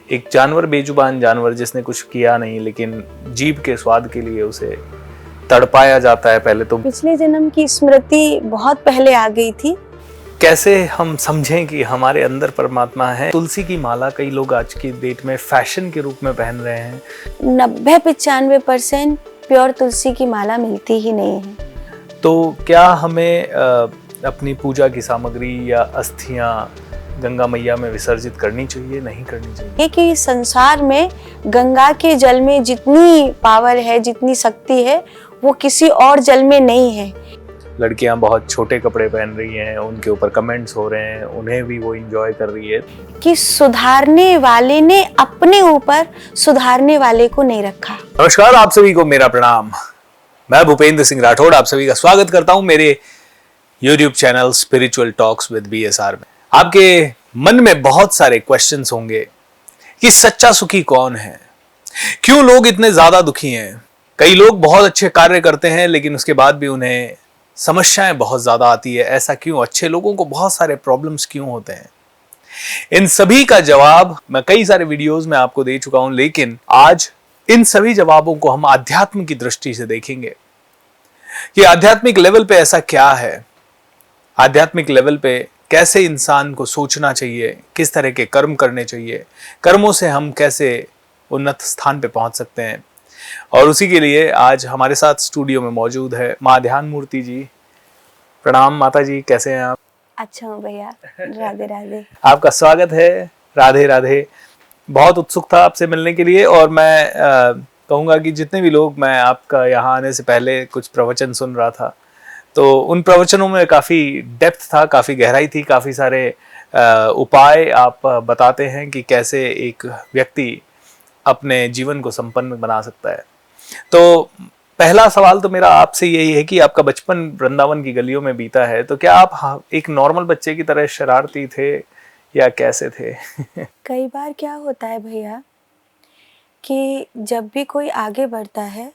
एक जानवर, बेजुबान जानवर जिसने कुछ किया नहीं, लेकिन जीभ के स्वाद के लिए उसे तड़पाया जाता है। पहले तो पिछले जन्म की स्मृति बहुत पहले आ गई थी। कैसे हम समझें कि हमारे अंदर परमात्मा है। तुलसी की माला कई लोग आज की डेट में फैशन के रूप में पहन रहे हैं। 90-95% प्योर तुलसी की माला मिलती ही नहीं है। तो क्या हमें अपनी पूजा की सामग्री या अस्थियां गंगा मैया में विसर्जित करनी चाहिए, नहीं करनी चाहिए? ये कि संसार में गंगा के जल में जितनी पावर है, जितनी शक्ति है, वो किसी और जल में नहीं है। लड़कियां बहुत छोटे कपड़े पहन रही हैं, उनके ऊपर कमेंट्स हो रहे हैं, उन्हें भी वो एंजॉय कर रही है। कि सुधारने वाले ने अपने ऊपर सुधारने वाले को नहीं रखा। नमस्कार, आप सभी को मेरा प्रणाम। मैं भूपेंद्र सिंह राठौड़ आप सभी का स्वागत करता हूं मेरे YouTube channel spiritual talks with BSR में। आपके मन में बहुत सारे क्वेश्चंस होंगे कि सच्चा सुखी कौन है, क्यों लोग इतने ज्यादा दुखी हैं। कई लोग बहुत अच्छे कार्य करते हैं लेकिन उसके बाद भी उन्हें समस्याएं बहुत ज्यादा आती है। ऐसा क्यों? अच्छे लोगों को बहुत सारे प्रॉब्लम्स क्यों होते हैं? इन सभी का जवाब मैं कई सारे वीडियोस में आपको दे चुका हूं, लेकिन आज इन सभी जवाबों को हम आध्यात्म की दृष्टि से देखेंगे कि आध्यात्मिक लेवल पे ऐसा क्या है, आध्यात्मिक लेवल पे कैसे इंसान को सोचना चाहिए, किस तरह के कर्म करने चाहिए, कर्मों से हम कैसे उन्नत स्थान पे पहुंच सकते हैं। और उसी के लिए आज हमारे साथ स्टूडियो में मौजूद है माँ ध्यान मूर्ति जी। प्रणाम माता जी, कैसे हैं आप? अच्छा हूँ भैया, राधे राधे। आपका स्वागत है। राधे राधे। बहुत उत्सुक था आपसे मिलने के लिए, और मैं कहूँगा कि जितने भी लोग, मैं आपका यहाँ आने से पहले कुछ प्रवचन सुन रहा था, तो उन प्रवचनों में काफ़ी डेप्थ था, काफ़ी गहराई थी, काफ़ी सारे उपाय आप बताते हैं कि कैसे एक व्यक्ति अपने जीवन को संपन्न बना सकता है। तो पहला सवाल तो मेरा आपसे यही है कि आपका बचपन वृंदावन की गलियों में बीता है, तो क्या आप एक नॉर्मल बच्चे की तरह शरारती थे या कैसे थे? कई बार क्या होता है भैया कि जब भी कोई आगे बढ़ता है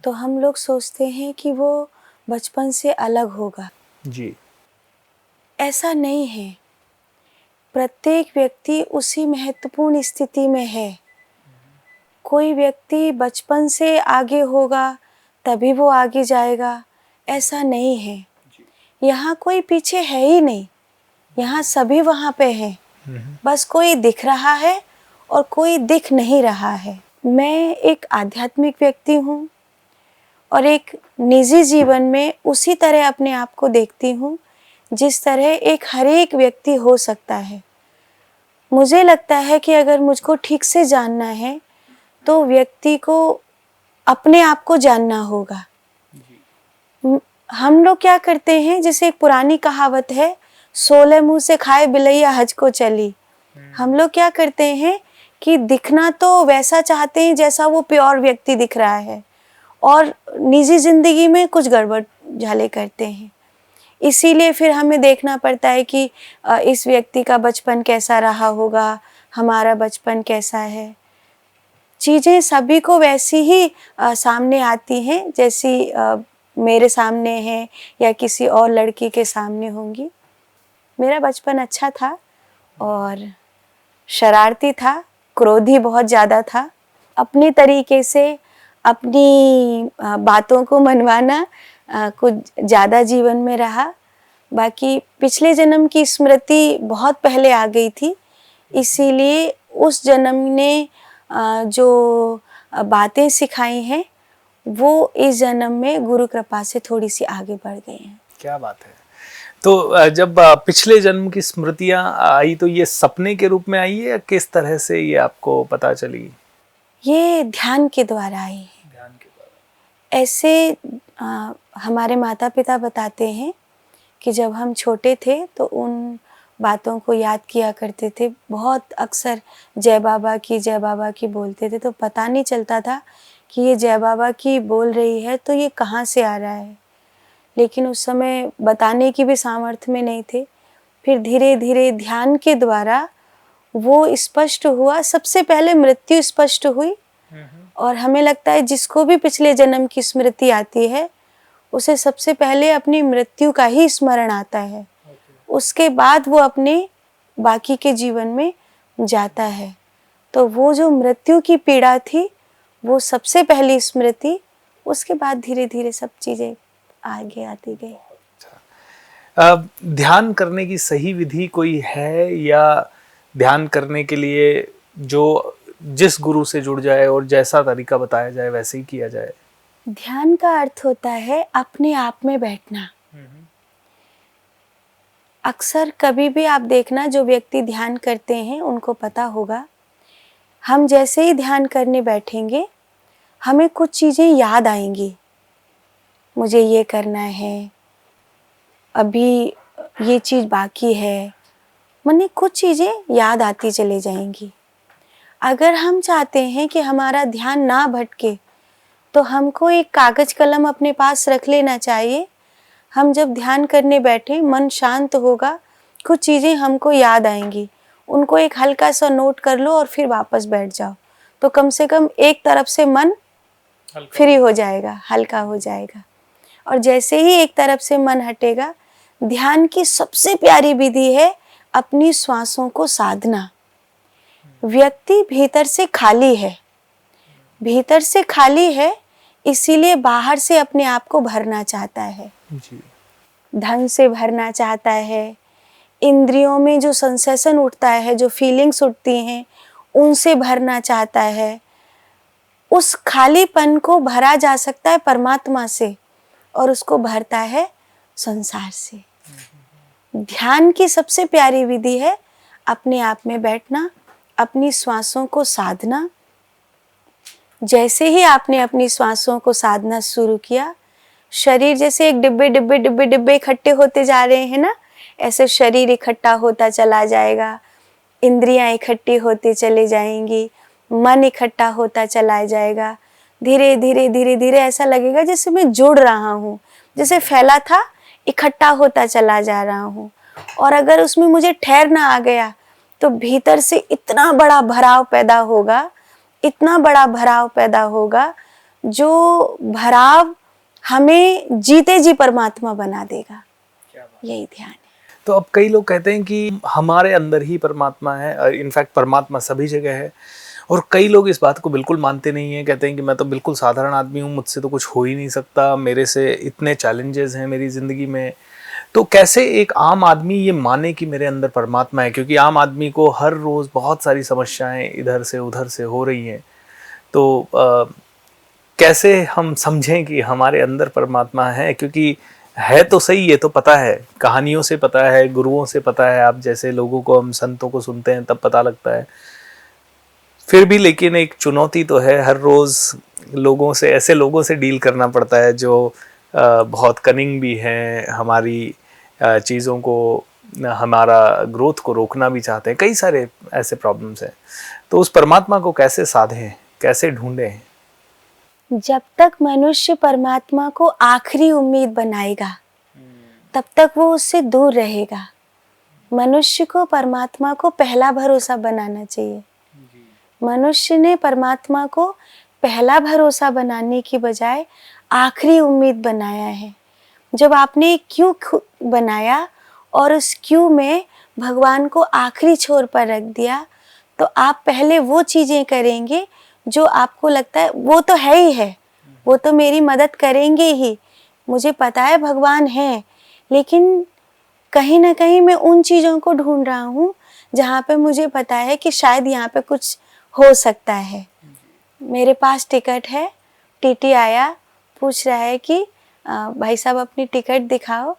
तो हम लोग सोचते हैं कि वो बचपन से अलग होगा। जी। ऐसा नहीं है। प्रत्येक व्यक्ति उसी महत्वपूर्ण स्थिति में है। कोई व्यक्ति बचपन से आगे होगा तभी वो आगे जाएगा, ऐसा नहीं है। यहाँ कोई पीछे है ही नहीं, यहाँ सभी वहाँ पे हैं। बस कोई दिख रहा है और कोई दिख नहीं रहा है। मैं एक आध्यात्मिक व्यक्ति हूँ और एक निजी जीवन में उसी तरह अपने आप को देखती हूँ जिस तरह एक हर एक व्यक्ति हो सकता है। मुझे लगता है कि अगर मुझको ठीक से जानना है तो व्यक्ति को अपने आप को जानना होगा। हम लोग क्या करते हैं, जैसे एक पुरानी कहावत है, 16 मुंह से खाए बिलैया हज को चली। हम लोग क्या करते हैं कि दिखना तो वैसा चाहते हैं जैसा वो प्योर व्यक्ति दिख रहा है, और निजी जिंदगी में कुछ गड़बड़ झाले करते हैं। इसीलिए फिर हमें देखना पड़ता है कि इस व्यक्ति का बचपन कैसा रहा होगा, हमारा बचपन कैसा है। चीज़ें सभी को वैसी ही सामने आती हैं जैसी मेरे सामने है या किसी और लड़की के सामने होंगी। मेरा बचपन अच्छा था और शरारती था, क्रोधी बहुत ज़्यादा था। अपने तरीके से अपनी बातों को मनवाना कुछ ज़्यादा जीवन में रहा। बाकी पिछले जन्म की स्मृति बहुत पहले आ गई थी, इसीलिए उस जन्म ने जो बातें सिखाई हैं वो इस जन्म में गुरु कृपा से थोड़ी सी आगे बढ़ गई हैं। क्या बात है। तो जब पिछले जन्म की स्मृतियां आई तो ये सपने के रूप में आई है या किस तरह से ये आपको पता चली? ये ध्यान के द्वारा आई है। ध्यान के द्वारा। ऐसे हमारे माता पिता बताते हैं कि जब हम छोटे थे तो उन बातों को याद किया करते थे। बहुत अक्सर जय बाबा की बोलते थे, तो पता नहीं चलता था कि ये जय बाबा की बोल रही है तो ये कहाँ से आ रहा है, लेकिन उस समय बताने की भी सामर्थ्य में नहीं थे। फिर धीरे धीरे ध्यान के द्वारा वो स्पष्ट हुआ। सबसे पहले मृत्यु स्पष्ट हुई, और हमें लगता है जिसको भी पिछले जन्म की स्मृति आती है उसे सबसे पहले अपनी मृत्यु का ही स्मरण आता है। उसके बाद वो अपने बाकी के जीवन में जाता है। तो वो जो मृत्यु की पीड़ा थी वो सबसे पहली स्मृति, उसके बाद धीरे धीरे सब चीजें आगे आती गई। ध्यान करने की सही विधि कोई है, या ध्यान करने के लिए जो जिस गुरु से जुड़ जाए और जैसा तरीका बताया जाए वैसे ही किया जाए? ध्यान का अर्थ होता है अपने आप में बैठना। अक्सर कभी भी आप देखना, जो व्यक्ति ध्यान करते हैं उनको पता होगा, हम जैसे ही ध्यान करने बैठेंगे हमें कुछ चीज़ें याद आएंगी। मुझे ये करना है, अभी ये चीज़ बाकी है, माने कुछ चीज़ें याद आती चली जाएंगी। अगर हम चाहते हैं कि हमारा ध्यान ना भटके तो हमको एक कागज़ कलम अपने पास रख लेना चाहिए। हम जब ध्यान करने बैठे, मन शांत होगा, कुछ चीज़ें हमको याद आएंगी, उनको एक हल्का सा नोट कर लो और फिर वापस बैठ जाओ, तो कम से कम एक तरफ से मन फ्री हो जाएगा, हल्का हो जाएगा। और जैसे ही एक तरफ से मन हटेगा, ध्यान की सबसे प्यारी विधि है अपनी श्वासों को साधना। व्यक्ति भीतर से खाली है, भीतर से खाली है, इसीलिए बाहर से अपने आप को भरना चाहता है जी। धन से भरना चाहता है, इंद्रियों में जो सेंसेशन उठता है, जो फीलिंग्स उठती हैं, उनसे भरना चाहता है। उस खालीपन को भरा जा सकता है परमात्मा से, और उसको भरता है संसार से। ध्यान की सबसे प्यारी विधि है अपने आप में बैठना, अपनी श्वासों को साधना। जैसे ही आपने अपनी श्वासों को साधना शुरू किया, शरीर जैसे एक डिब्बे डिब्बे डिब्बे डिब्बे इकट्ठे होते जा रहे हैं ना, ऐसे शरीर इकट्ठा होता चला जाएगा, इंद्रियां इकट्ठी होती चली जाएंगी, मन इकट्ठा होता चला जाएगा। धीरे धीरे धीरे धीरे ऐसा लगेगा जैसे मैं जुड़ रहा हूँ, जैसे फैला था इकट्ठा होता चला जा रहा हूँ। और अगर उसमें मुझे ठहरना आ गया तो भीतर से इतना बड़ा भराव पैदा होगा, इतना बड़ा भराव पैदा होगा, जो भराव हमें जीते जी परमात्मा बना देगा। यही ध्यान है। तो अब कई लोग कहते हैं कि हमारे अंदर ही परमात्मा है, इनफैक्ट परमात्मा सभी जगह है, और कई लोग इस बात को बिल्कुल मानते नहीं हैं। कहते हैं कि मैं तो बिल्कुल साधारण आदमी हूँ, मुझसे तो कुछ हो ही नहीं सकता, मेरे से इतने चैलेंजेस हैं मेरी ज़िंदगी में। तो कैसे एक आम आदमी ये माने कि मेरे अंदर परमात्मा है? क्योंकि आम आदमी को हर रोज़ बहुत सारी समस्याएं इधर से उधर से हो रही हैं। तो कैसे हम समझें कि हमारे अंदर परमात्मा है? क्योंकि है तो सही, ये तो पता है, कहानियों से पता है, गुरुओं से पता है, आप जैसे लोगों को, हम संतों को सुनते हैं तब पता लगता है। फिर भी लेकिन एक चुनौती तो है, हर रोज़ लोगों से, ऐसे लोगों से डील करना पड़ता है जो बहुत कनिंग भी हैं, हमारी चीज़ों को, हमारा ग्रोथ को रोकना भी चाहते हैं। कई सारे ऐसे प्रॉब्लम्स हैं। तो उस परमात्मा को कैसे साधें, कैसे ढूंढें? जब तक मनुष्य परमात्मा को आखिरी उम्मीद बनाएगा तब तक वो उससे दूर रहेगा। मनुष्य को परमात्मा को पहला भरोसा बनाना चाहिए। मनुष्य ने परमात्मा को पहला भरोसा बनाने की बजाय आखिरी उम्मीद बनाया है। जब आपने एक क्यू बनाया और उस क्यू में भगवान को आखिरी छोर पर रख दिया, तो आप पहले वो चीज़ें करेंगे जो आपको लगता है वो तो है ही है, वो तो मेरी मदद करेंगे ही, मुझे पता है भगवान है, लेकिन कहीं ना कहीं मैं उन चीज़ों को ढूंढ रहा हूँ जहाँ पे मुझे पता है कि शायद यहाँ पे कुछ हो सकता है। मेरे पास टिकट है, टीटी आया, पूछ रहा है कि भाई साहब अपनी टिकट दिखाओ,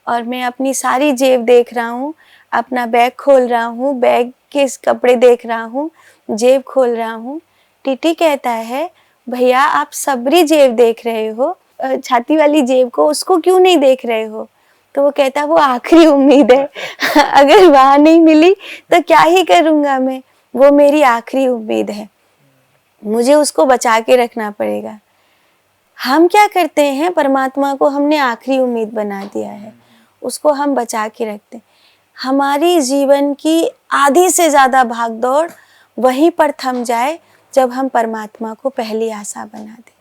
और मैं अपनी सारी जेब देख रहा हूँ, अपना बैग खोल रहा हूँ, बैग के कपड़े देख रहा हूँ, जेब खोल रहा हूँ। टीटी कहता है भैया आप सबरी जेब देख रहे हो, छाती वाली जेब को, उसको क्यों नहीं देख रहे हो? तो वो कहता है वो आखिरी उम्मीद है अगर वहाँ नहीं मिली तो क्या ही करूँगा मैं, वो मेरी आखिरी उम्मीद है, मुझे उसको बचा के रखना पड़ेगा। हम क्या करते हैं, परमात्मा को हमने आखिरी उम्मीद बना दिया है, उसको हम बचा के रखते हैं। हमारी जीवन की आधी से ज़्यादा भागदौड़ वहीं पर थम जाए जब हम परमात्मा को पहली आशा बना दें,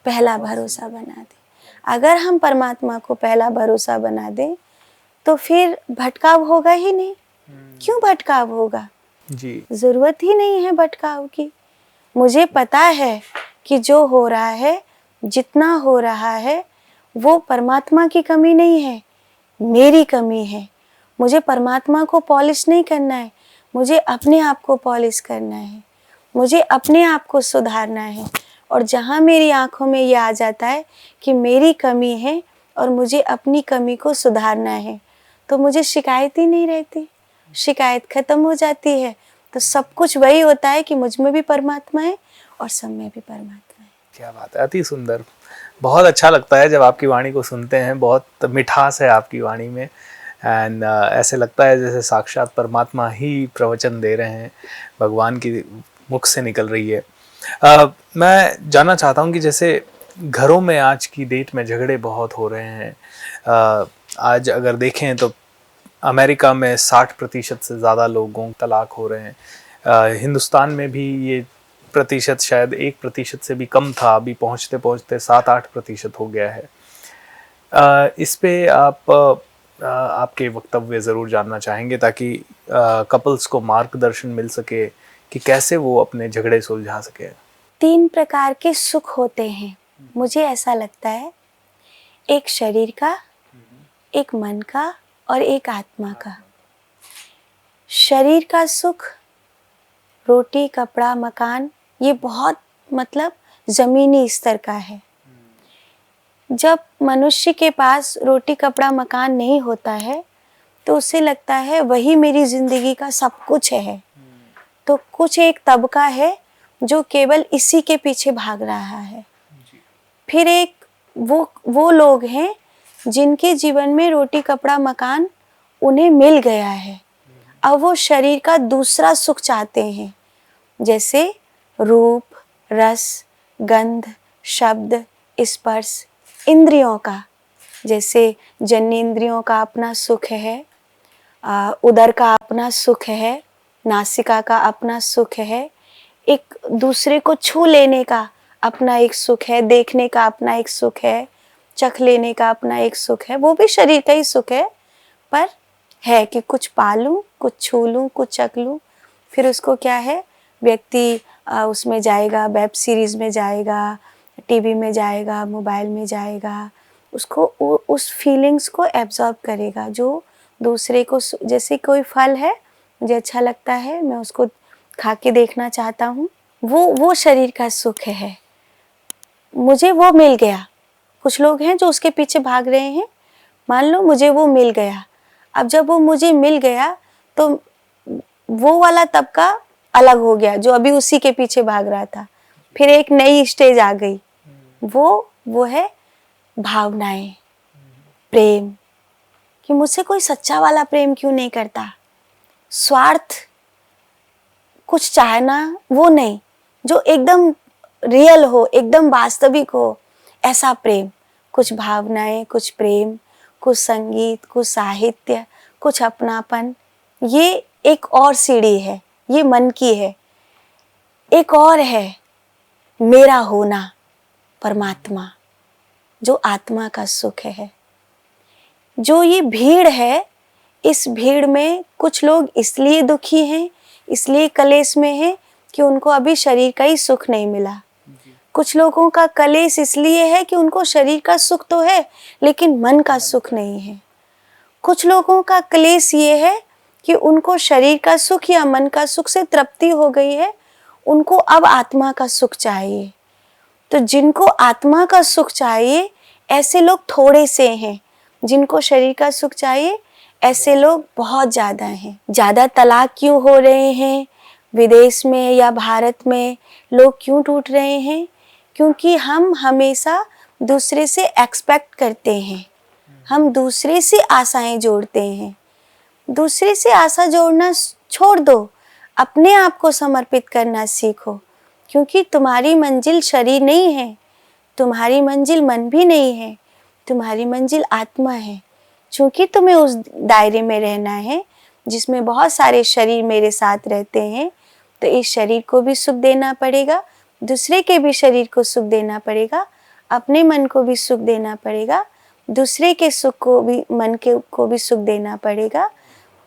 पहला भरोसा बना दें। अगर हम परमात्मा को पहला भरोसा बना दें तो फिर भटकाव होगा ही नहीं। क्यों भटकाव होगा? जी। जरूरत ही नहीं है भटकाव की। मुझे पता है कि जो हो रहा है, जितना हो रहा है, वो परमात्मा की कमी नहीं है, मेरी कमी है। मुझे परमात्मा को पॉलिश नहीं करना है, मुझे अपने आप को पॉलिश करना है, मुझे अपने आप को सुधारना है। और जहाँ मेरी आंखों में ये आ जाता है कि मेरी कमी है और मुझे अपनी कमी को सुधारना है, तो मुझे शिकायत ही नहीं रहती, शिकायत खत्म हो जाती है। तो सब कुछ वही होता है कि मुझ में भी परमात्मा है और सब में भी परमात्मा है। क्या बात है, अति सुंदर। बहुत अच्छा लगता है जब आपकी वाणी को सुनते हैं, बहुत मिठास है आपकी वाणी में। एंड ऐसे लगता है जैसे साक्षात परमात्मा ही प्रवचन दे रहे हैं, भगवान की मुख से निकल रही है। मैं जानना चाहता हूँ कि जैसे घरों में आज की डेट में झगड़े बहुत हो रहे हैं। आज अगर देखें तो अमेरिका में 60% से ज़्यादा लोगों तलाक हो रहे हैं। हिंदुस्तान में भी ये प्रतिशत शायद 1% से भी कम था, अभी पहुँचते पहुँचते 7-8% हो गया है। इस पे आपके वक्तव्य ज़रूर जानना चाहेंगे ताकि कपल्स को मार्गदर्शन मिल सके कि कैसे वो अपने झगड़े सुलझा सके। 3 प्रकार के सुख होते हैं, मुझे ऐसा लगता है। एक शरीर का, एक मन का और एक आत्मा का। शरीर का सुख, रोटी, कपड़ा, मकान, ये बहुत मतलब ज़मीनी स्तर का है। जब मनुष्य के पास रोटी, कपड़ा, मकान नहीं होता है तो उसे लगता है वही मेरी ज़िंदगी का सब कुछ है। तो कुछ एक तबका है जो केवल इसी के पीछे भाग रहा है। फिर एक वो लोग हैं जिनके जीवन में रोटी, कपड़ा, मकान उन्हें मिल गया है, अब वो शरीर का दूसरा सुख चाहते हैं, जैसे रूप, रस, गंध, शब्द, स्पर्श, इंद्रियों का। जैसे जन्नेंद्रियों का अपना सुख है, उदर का अपना सुख है, नासिका का अपना सुख है, एक दूसरे को छू लेने का अपना एक सुख है, देखने का अपना एक सुख है, चख लेने का अपना एक सुख है। वो भी शरीर का ही सुख है, पर है कि कुछ पालूं, कुछ छू लूं, कुछ चख लूं। फिर उसको क्या है, व्यक्ति उसमें जाएगा, वेब सीरीज़ में जाएगा, टीवी में जाएगा, मोबाइल में जाएगा, उसको उस फीलिंग्स को एब्जॉर्ब करेगा जो दूसरे को। जैसे कोई फल है, मुझे अच्छा लगता है, मैं उसको खा के देखना चाहता हूँ, वो शरीर का सुख है, मुझे वो मिल गया। कुछ लोग हैं जो उसके पीछे भाग रहे हैं, मान लो मुझे वो मिल गया। अब जब वो मुझे मिल गया तो वो वाला तबका अलग हो गया जो अभी उसी के पीछे भाग रहा था। फिर एक नई स्टेज आ गई, वो है भावनाएं, प्रेम, कि मुझसे कोई सच्चा वाला प्रेम क्यों नहीं करता। स्वार्थ, कुछ चाहना, वो नहीं, जो एकदम रियल हो, एकदम वास्तविक हो, ऐसा प्रेम। कुछ भावनाएं, कुछ प्रेम, कुछ संगीत, कुछ साहित्य, कुछ अपनापन। ये एक और सीढ़ी है, ये मन की है। एक और है मेरा होना, परमात्मा, जो आत्मा का सुख है। जो ये भीड़ है, इस भीड़ में कुछ लोग इसलिए दुखी हैं, इसलिए कलेश में हैं कि उनको अभी शरीर का ही सुख नहीं मिला। कुछ लोगों का कलेश इसलिए है कि उनको शरीर का सुख तो है लेकिन मन का सुख नहीं है। कुछ लोगों का क्लेश ये है कि उनको शरीर का सुख या मन का सुख से तृप्ति हो गई है, उनको अब आत्मा का सुख चाहिए। तो जिनको आत्मा का सुख चाहिए ऐसे लोग थोड़े से हैं, जिनको शरीर का सुख चाहिए ऐसे लोग बहुत ज़्यादा हैं। ज़्यादा तलाक क्यों हो रहे हैं विदेश में या भारत में, लोग क्यों टूट रहे हैं? क्योंकि हम हमेशा दूसरे से एक्सपेक्ट करते हैं, हम दूसरे से आशाएं जोड़ते हैं। दूसरे से आशा जोड़ना छोड़ दो, अपने आप को समर्पित करना सीखो, क्योंकि तुम्हारी मंजिल शरीर नहीं है, तुम्हारी मंजिल मन भी नहीं है, तुम्हारी मंजिल आत्मा है। चूँकि तुम्हें उस दायरे में रहना है जिसमें बहुत सारे शरीर मेरे साथ रहते हैं, तो इस शरीर को भी सुख देना पड़ेगा, दूसरे के भी शरीर को सुख देना पड़ेगा, अपने मन को भी सुख देना पड़ेगा, दूसरे के सुख को भी, मन के को भी सुख देना पड़ेगा।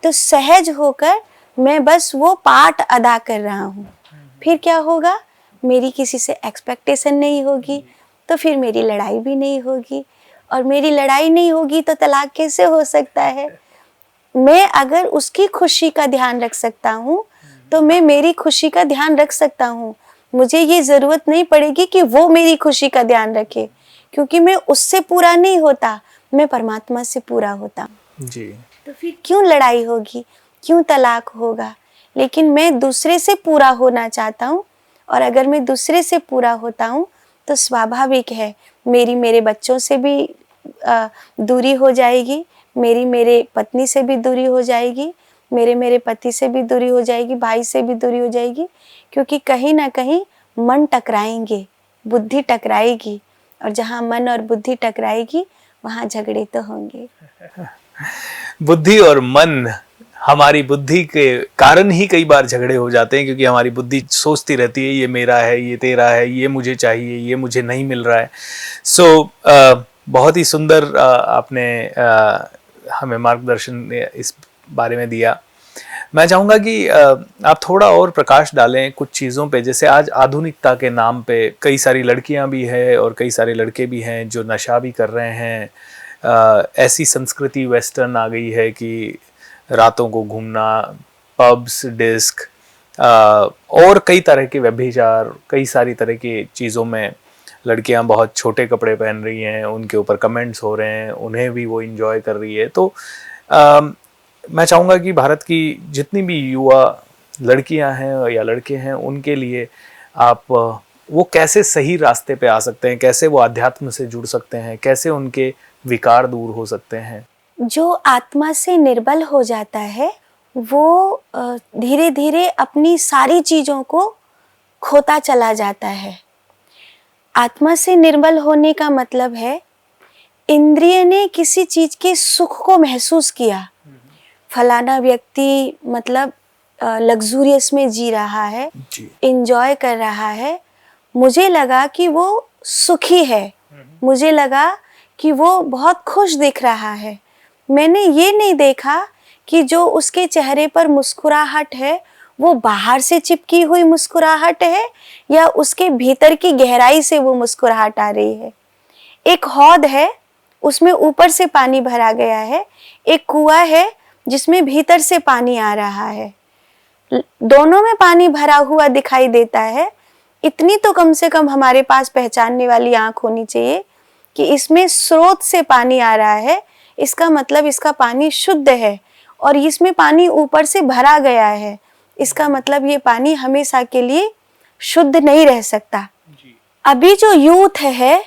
तो सहज होकर मैं बस वो पार्ट अदा कर रहा हूँ। फिर क्या होगा, मेरी किसी से एक्सपेक्टेशन नहीं होगी, तो फिर मेरी लड़ाई भी नहीं होगी, और मेरी लड़ाई नहीं होगी तो तलाक कैसे हो सकता है। मैं अगर उसकी खुशी का ध्यान रख सकता हूँ तो मैं मेरी खुशी का ध्यान रख सकता हूँ। मुझे ये ज़रूरत नहीं पड़ेगी कि वो मेरी खुशी का ध्यान रखे, क्योंकि मैं उससे पूरा नहीं होता, मैं परमात्मा से पूरा होता हूँ। जी। तो फिर क्यों लड़ाई होगी, क्यों तलाक होगा। लेकिन मैं दूसरे से पूरा होना चाहता हूँ, और अगर मैं दूसरे से पूरा होता हूँ तो स्वाभाविक है मेरी मेरे बच्चों से भी दूरी हो जाएगी, मेरे पत्नी से भी दूरी हो जाएगी, मेरे पति से भी दूरी हो जाएगी, भाई से भी दूरी हो जाएगी, क्योंकि कहीं ना कहीं मन टकराएंगे, बुद्धि टकराएगी, और जहाँ मन और बुद्धि टकराएगी वहाँ झगड़े तो होंगे। बुद्धि और मन, हमारी बुद्धि के कारण ही कई बार झगड़े हो जाते हैं, क्योंकि हमारी बुद्धि सोचती रहती है ये मेरा है, ये तेरा है, ये मुझे चाहिए, ये मुझे नहीं मिल रहा है। सो बहुत ही सुंदर आपने हमें मार्गदर्शन इस बारे में दिया। मैं चाहूँगा कि आप थोड़ा और प्रकाश डालें कुछ चीज़ों पे। जैसे आज आधुनिकता के नाम पे कई सारी लड़कियां भी हैं और कई सारे लड़के भी हैं जो नशा भी कर रहे हैं। ऐसी संस्कृति वेस्टर्न आ गई है कि रातों को घूमना, पब्स, डिस्क और कई तरह के व्यभिचार, कई सारी तरह की चीज़ों में लड़कियां बहुत छोटे कपड़े पहन रही हैं, उनके ऊपर कमेंट्स हो रहे हैं, उन्हें भी वो इंजॉय कर रही है। तो मैं चाहूँगा कि भारत की जितनी भी युवा लड़कियां हैं या लड़के हैं, उनके लिए आप वो कैसे सही रास्ते पे आ सकते हैं, कैसे वो आध्यात्म से जुड़ सकते हैं, कैसे उनके विकार दूर हो सकते हैं। जो आत्मा से निर्बल हो जाता है वो धीरे धीरे अपनी सारी चीज़ों को खोता चला जाता है। आत्मा से निर्बल होने का मतलब है इंद्रिय ने किसी चीज़ के सुख को महसूस किया, फलाना व्यक्ति मतलब लग्जूरियस में जी रहा है, इंजॉय कर रहा है, मुझे लगा कि वो सुखी है, मुझे लगा कि वो बहुत खुश दिख रहा है। मैंने ये नहीं देखा कि जो उसके चेहरे पर मुस्कुराहट है वो बाहर से चिपकी हुई मुस्कुराहट है या उसके भीतर की गहराई से वो मुस्कुराहट आ रही है। एक हौद है, उसमें ऊपर से पानी भरा गया है, एक कुआं है जिसमें भीतर से पानी आ रहा है, दोनों में पानी भरा हुआ दिखाई देता है। इतनी तो कम से कम हमारे पास पहचानने वाली आंख होनी चाहिए कि इसमें स्रोत से पानी आ रहा है, इसका मतलब इसका पानी शुद्ध है, और इसमें पानी ऊपर से भरा गया है, इसका मतलब ये पानी हमेशा के लिए शुद्ध नहीं रह सकता। अभी जो यूथ है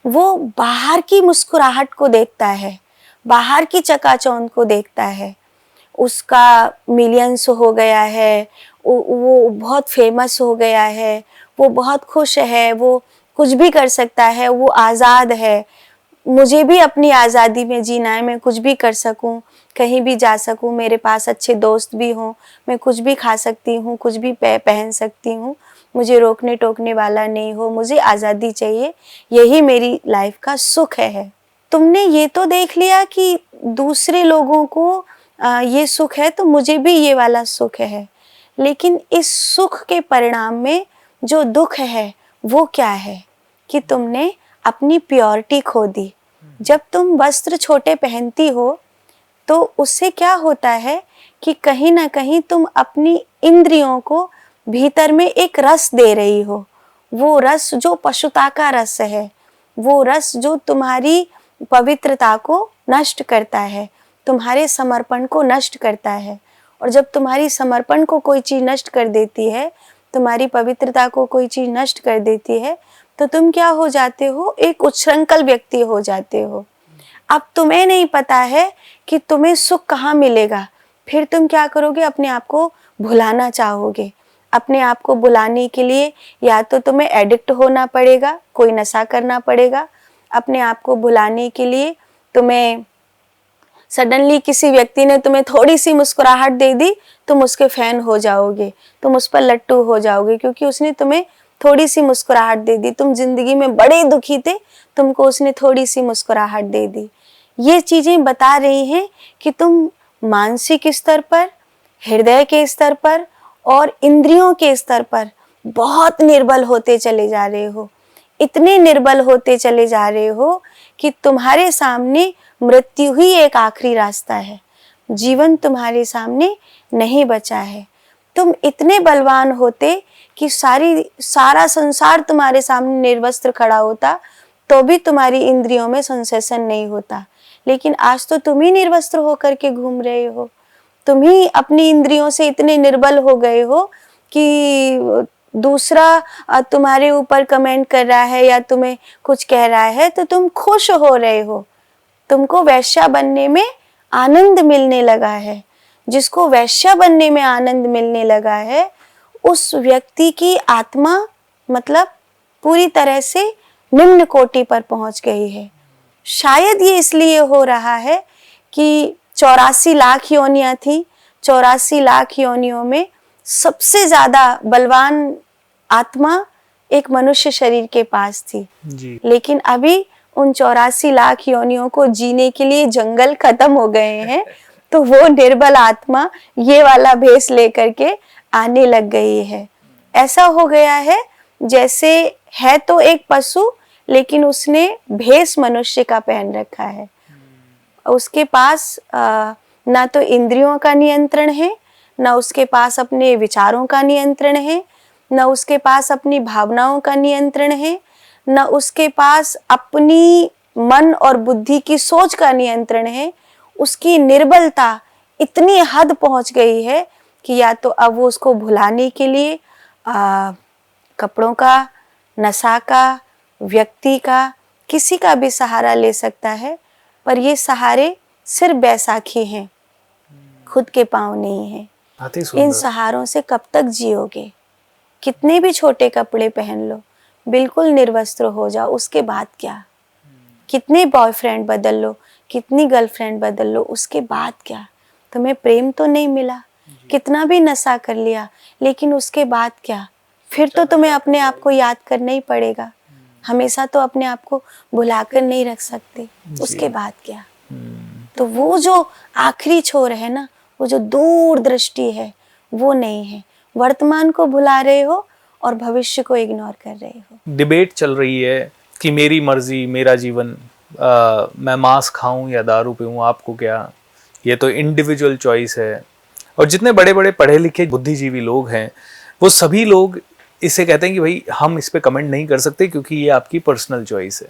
वो बाहर की मुस्कुराहट को देखता है, बाहर की चकाचौंध को देखता है, उसका मिलियंस हो गया है, वो बहुत फेमस हो गया है, वो बहुत खुश है, वो कुछ भी कर सकता है, वो आज़ाद है। मुझे भी अपनी आज़ादी में जीना है, मैं कुछ भी कर सकूं, कहीं भी जा सकूं, मेरे पास अच्छे दोस्त भी हों, मैं कुछ भी खा सकती हूं, कुछ भी पहन सकती हूं, मुझे रोकने टोकने वाला नहीं हो, मुझे आज़ादी चाहिए, यही मेरी लाइफ का सुख है। तुमने ये तो देख लिया कि दूसरे लोगों को ये सुख है तो मुझे भी ये वाला सुख है, लेकिन इस सुख के परिणाम में जो दुख है वो क्या है कि तुमने अपनी प्योरिटी खो दी। जब तुम वस्त्र छोटे पहनती हो तो उससे क्या होता है कि कहीं ना कहीं तुम अपनी इंद्रियों को भीतर में एक रस दे रही हो, वो रस जो पशुता का रस है, वो रस जो तुम्हारी पवित्रता को नष्ट करता है, तुम्हारे समर्पण को नष्ट करता है। और जब तुम्हारी समर्पण को कोई चीज़ नष्ट कर देती है, तुम्हारी पवित्रता को कोई चीज़ नष्ट कर देती है, तो तुम क्या हो जाते हो, एक उच्छृंखल व्यक्ति हो जाते हो। अब तुम्हें नहीं पता है कि तुम्हें सुख कहाँ मिलेगा, फिर तुम क्या करोगे, अपने आप को भुलाना चाहोगे। अपने आप को भुलाने के लिए या तो तुम्हें एडिक्ट होना पड़ेगा, कोई नशा करना पड़ेगा। अपने आप को भुलाने के लिए तुम्हें सडनली किसी व्यक्ति ने तुम्हें थोड़ी सी मुस्कुराहट दे दी, तुम उसके फैन हो जाओगे, तुम उस पर लट्टू हो जाओगे, क्योंकि उसने तुम्हें थोड़ी सी मुस्कुराहट दे दी। तुम जिंदगी में बड़े दुखी थे, तुमको उसने थोड़ी सी मुस्कुराहट दे दी। ये चीजें बता रही हैं कि तुम मानसिक स्तर पर, हृदय के स्तर पर और इंद्रियों के स्तर पर बहुत निर्बल होते चले जा रहे हो। इतने निर्बल होते चले जा रहे हो कि तुम्हारे सामने मृत्यु ही एक आखिरी रास्ता है। जीवन तुम्हारे सामने नहीं बचा है। तुम इतने बलवान होते कि सारा संसार तुम्हारे सामने निर्वस्त्र खड़ा होता तो भी तुम्हारी इंद्रियों में सेंसेशन नहीं होता। लेकिन आज तो तुम ही निर्वस्त्र होकर के घूम रहे हो। तुम ही अपनी इंद्रियों से इतने निर्बल हो गए हो कि दूसरा तुम्हारे ऊपर कमेंट कर रहा है या तुम्हें कुछ कह रहा है तो तुम खुश हो रहे हो। तुमको वैश्या बनने में आनंद मिलने लगा है। जिसको वैश्या बनने में आनंद मिलने लगा है उस व्यक्ति की आत्मा मतलब पूरी तरह से निम्न कोटि पर पहुंच गई है। शायद ये इसलिए हो रहा है कि 84 लाख योनियां थी। 84 लाख योनियों में सबसे ज्यादा बलवान आत्मा एक मनुष्य शरीर के पास थी जी। लेकिन अभी उन 84 लाख योनियों को जीने के लिए जंगल खत्म हो गए हैं तो वो निर्बल आत्मा ये वाला भेष लेकर के आने लग गई है। ऐसा हो गया है जैसे है तो एक पशु लेकिन उसने भेष मनुष्य का पहन रखा है। उसके पास ना तो इंद्रियों का नियंत्रण है, ना उसके पास अपने विचारों का नियंत्रण है, ना उसके पास अपनी भावनाओं का नियंत्रण है, ना उसके पास अपनी मन और बुद्धि की सोच का नियंत्रण है। उसकी निर्बलता इतनी हद पहुंच गई है कि या तो अब वो उसको भुलाने के लिए कपड़ों का, नशा का, व्यक्ति का, किसी का भी सहारा ले सकता है। पर ये सहारे सिर्फ बैसाखी हैं, खुद के पाँव नहीं है। इन सहारों से कब तक जियोगे? कितने भी छोटे कपड़े पहन लो, बिल्कुल निर्वस्त्र हो जाओ, उसके बाद क्या? कितने बॉयफ्रेंड बदल लो, कितनी गर्लफ्रेंड बदल लो, उसके बाद क्या? तुम्हें प्रेम तो नहीं मिला, कितना भी नशा कर लिया, लेकिन उसके बाद क्या? फिर तो तुम्हें अपने आप को याद करना ही पड़ेगा। हमेशा तो अपने आप को भुलाकर नहीं रख सकते। उसके बाद क्या? तो वो जो आखिरी छोर है ना, वो जो दूर दृष्टि है, वो नहीं है। वर्तमान को भुला रहे हो और भविष्य को इग्नोर कर रहे हो। डिबेट चल रही है कि मेरी मर्जी, मेरा जीवन, मैं मांस खाऊं या दारू पीऊं, आपको क्या? ये तो इंडिविजुअल चॉइस है। और जितने बड़े बड़े पढ़े लिखे बुद्धिजीवी लोग हैं वो सभी लोग इसे कहते हैं कि भाई हम इस पे कमेंट नहीं कर सकते क्योंकि ये आपकी पर्सनल चॉइस है।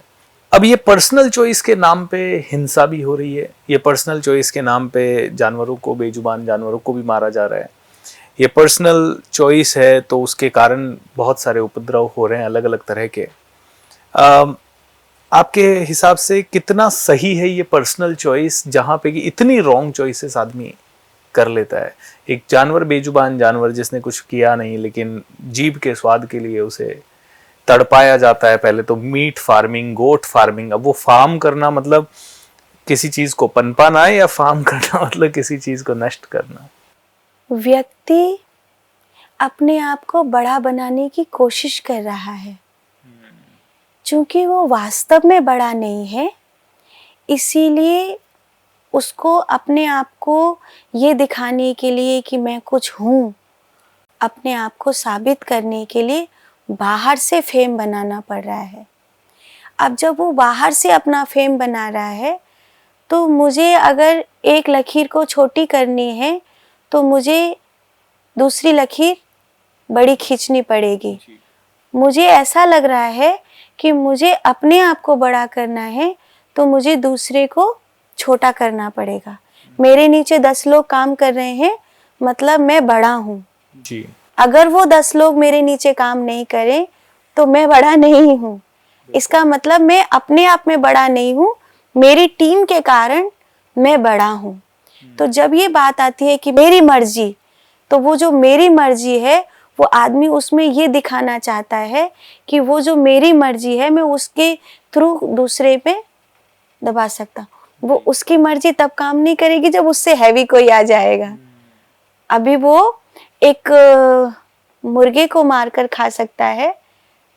अब ये पर्सनल चॉइस के नाम पे हिंसा भी हो रही है। ये पर्सनल चॉइस के नाम पे जानवरों को, बेजुबान जानवरों को भी मारा जा रहा है। ये पर्सनल चॉइस है तो उसके कारण बहुत सारे उपद्रव हो रहे हैं अलग अलग तरह के। आपके हिसाब से कितना सही है ये पर्सनल चॉइस जहाँ पे कि इतनी रॉन्ग चॉइसेस आदमी कर लेता है? एक जानवर, बेजुबान जानवर जिसने कुछ किया नहीं, लेकिन जीभ के स्वाद के लिए उसे तड़पाया जाता है। पहले तो मीट फार्मिंग, गोट फार्मिंग। अब वो फार्म करना मतलब किसी चीज को पनपाना है या फार्म करना मतलब किसी चीज को नष्ट करना? व्यक्ति अपने आप को बड़ा बनाने की कोशिश कर रहा है। चूंकि वो वास्तव में बड़ा नहीं है, इसीलिए उसको अपने आप को ये दिखाने के लिए कि मैं कुछ हूँ, अपने आप को साबित करने के लिए बाहर से फेम बनाना पड़ रहा है। अब जब वो बाहर से अपना फेम बना रहा है तो मुझे अगर एक लकीर को छोटी करनी है तो मुझे दूसरी लकीर बड़ी खींचनी पड़ेगी। मुझे ऐसा लग रहा है कि मुझे अपने आप को बड़ा करना है तो मुझे दूसरे को छोटा करना पड़ेगा। मेरे नीचे 10 लोग काम कर रहे हैं, मतलब मैं बड़ा हूँ जी। अगर वो 10 लोग मेरे नीचे काम नहीं करें तो मैं बड़ा नहीं हूँ। इसका मतलब मैं अपने आप में बड़ा नहीं हूँ, मेरी टीम के कारण मैं बड़ा हूँ। तो जब ये बात आती है कि मेरी मर्जी, तो वो जो मेरी मर्जी है वो आदमी उसमें ये दिखाना चाहता है कि वो जो मेरी मर्जी है मैं उसके थ्रू दूसरे पे दबा सकता हूँ। वो उसकी मर्जी तब काम नहीं करेगी जब उससे हैवी कोई आ जाएगा। अभी वो एक मुर्गे को मारकर खा सकता है,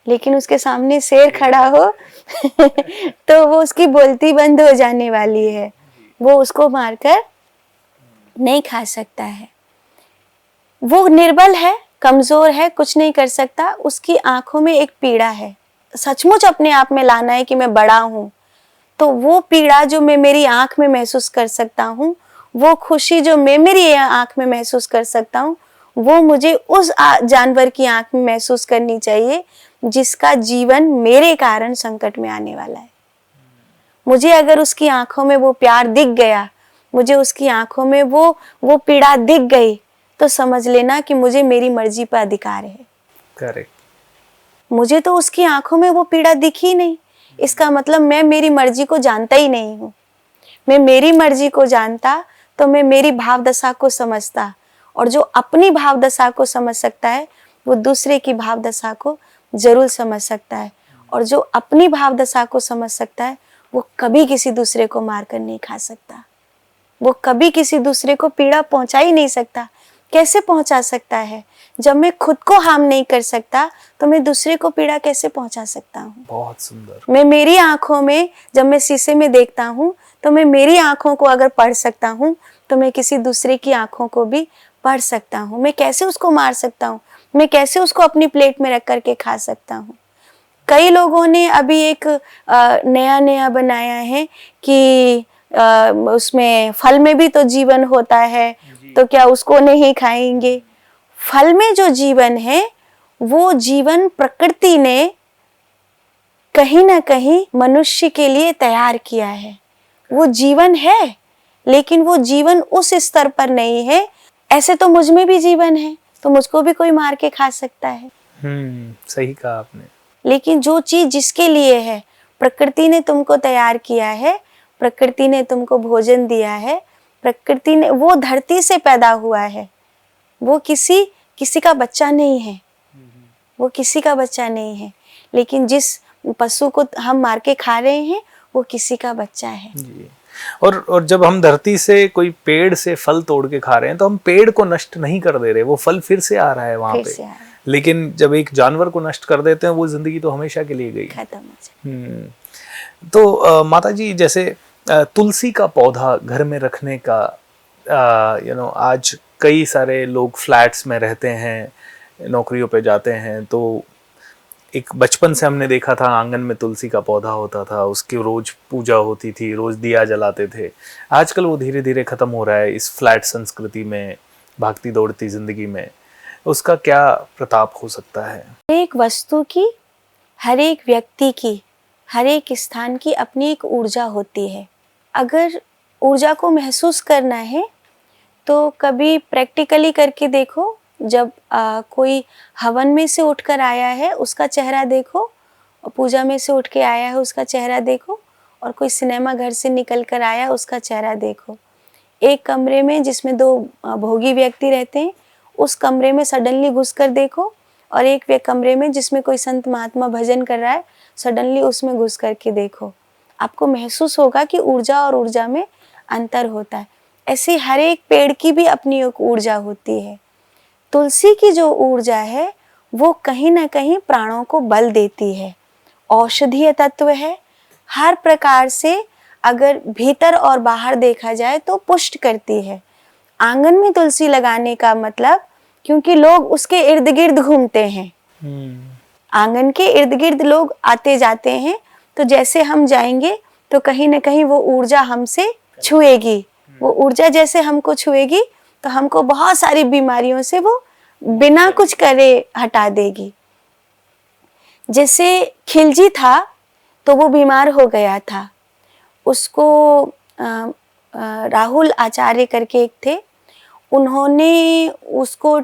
लेकिन उसके सामने शेर खड़ा हो तो वो उसकी बोलती बंद हो जाने वाली है, वो उसको मारकर नहीं खा सकता है। वो निर्बल है, कमजोर है, कुछ नहीं कर सकता, उसकी आंखों में एक पीड़ा है। सचमुच अपने आप में लाना है कि मैं बड़ा हूँ, तो वो पीड़ा जो मैं मेरी आंख में महसूस कर सकता हूँ, वो खुशी जो मैं मेरी आंख में महसूस कर सकता हूँ, वो मुझे उस जानवर की आंख में महसूस करनी चाहिए जिसका जीवन मेरे कारण संकट में आने वाला है। मुझे अगर उसकी आंखों में वो प्यार दिख गया, मुझे उसकी आंखों में वो पीड़ा दिख गई, तो समझ लेना कि मुझे मेरी मर्जी पर अधिकार है। करेक्ट। मुझे तो उसकी आंखों में वो पीड़ा दिखी नहीं, इसका मतलब मैं मेरी मर्जी को जानता ही नहीं हूँ। मैं मेरी मर्जी को जानता तो मैं मेरी भाव दशा को समझता, और जो अपनी भाव दशा को समझ सकता है वो दूसरे की भाव दशा को जरूर समझ सकता है, और जो अपनी भाव दशा को समझ सकता है वो कभी किसी दूसरे को मार कर नहीं खा सकता, वो कभी किसी दूसरे को पीड़ा पहुंचा ही नहीं सकता। कैसे पहुंचा सकता है? जब मैं खुद को हार्म नहीं कर सकता तो मैं दूसरे को पीड़ा कैसे पहुंचा सकता हूँ? बहुत सुंदर। मैं मेरी आंखों में, जब मैं शीशे में देखता हूँ तो मैं मेरी आंखों को अगर पढ़ सकता हूँ तो मैं किसी दूसरे की आंखों को भी पढ़ सकता हूँ। मैं कैसे उसको मार सकता हूँ? मैं कैसे उसको अपनी प्लेट में रख करके खा सकता हूँ? कई लोगों ने अभी एक नया बनाया है कि उसमें फल में भी तो जीवन होता है, तो क्या उसको नहीं खाएंगे? फल में जो जीवन है वो जीवन प्रकृति ने कहीं ना कहीं मनुष्य के लिए तैयार किया है। वो जीवन है, लेकिन वो जीवन उस स्तर पर नहीं है। ऐसे तो मुझ में भी जीवन है, तो मुझको भी कोई मार के खा सकता है। सही कहा आपने। लेकिन जो चीज जिसके लिए है, प्रकृति ने तुमको तैयार किया है, प्रकृति ने तुमको भोजन दिया है, प्रकृति ने, वो धरती से पैदा हुआ है, वो किसी का बच्चा नहीं है, वो किसी का बच्चा नहीं है। लेकिन जिस पशु को हम मार के खा रहे हैं वो किसी का बच्चा है जी। और जब हम धरती से कोई पेड़ से फल तोड़ के खा रहे हैं तो हम पेड़ को नष्ट नहीं कर दे रहे, वो फल फिर से आ रहा है वहां पे। लेकिन जब एक जानवर को नष्ट कर देते हैं वो जिंदगी तो हमेशा के लिए गई, खत्म हो जाए। तो माता जी, जैसे तुलसी का पौधा घर में रखने का, आज कई सारे लोग फ्लैट्स में रहते हैं, नौकरियों पे जाते हैं, तो एक बचपन से हमने देखा था आंगन में तुलसी का पौधा होता था, उसकी रोज पूजा होती थी, रोज दिया जलाते थे। आजकल वो धीरे धीरे खत्म हो रहा है इस फ्लैट संस्कृति में, भागती दौड़ती जिंदगी में। उसका क्या प्रताप हो सकता है? एक वस्तु की, हर एक व्यक्ति की, हर एक स्थान की अपनी एक ऊर्जा होती है। अगर ऊर्जा को महसूस करना है तो कभी प्रैक्टिकली करके देखो। जब कोई हवन में से उठकर आया है उसका चेहरा देखो, और पूजा में से उठ के आया है उसका चेहरा देखो, और कोई सिनेमा घर से निकल कर आया है उसका चेहरा देखो। एक कमरे में जिसमें दो भोगी व्यक्ति रहते हैं, उस कमरे में सडनली घुस कर देखो, और एक कमरे में जिसमें कोई संत महात्मा भजन कर रहा है, सडनली उसमें घुस करके देखो। आपको महसूस होगा कि ऊर्जा और ऊर्जा में अंतर होता है। ऐसे हर एक पेड़ की भी अपनी एक ऊर्जा होती है। तुलसी की जो ऊर्जा है वो कहीं ना कहीं प्राणों को बल देती है, औषधीय तत्व है, हर प्रकार से अगर भीतर और बाहर देखा जाए तो पुष्ट करती है। आंगन में तुलसी लगाने का मतलब, क्योंकि लोग उसके इर्द गिर्द घूमते हैं, आंगन के इर्द गिर्द लोग आते जाते हैं, तो जैसे हम जाएंगे तो कहीं ना कहीं वो ऊर्जा हमसे छुएगी। वो ऊर्जा जैसे हमको छुएगी तो हमको बहुत सारी बीमारियों से वो बिना कुछ करे हटा देगी। जैसे खिलजी था तो वो बीमार हो गया था, उसको राहुल आचार्य करके एक थे, उन्होंने उसको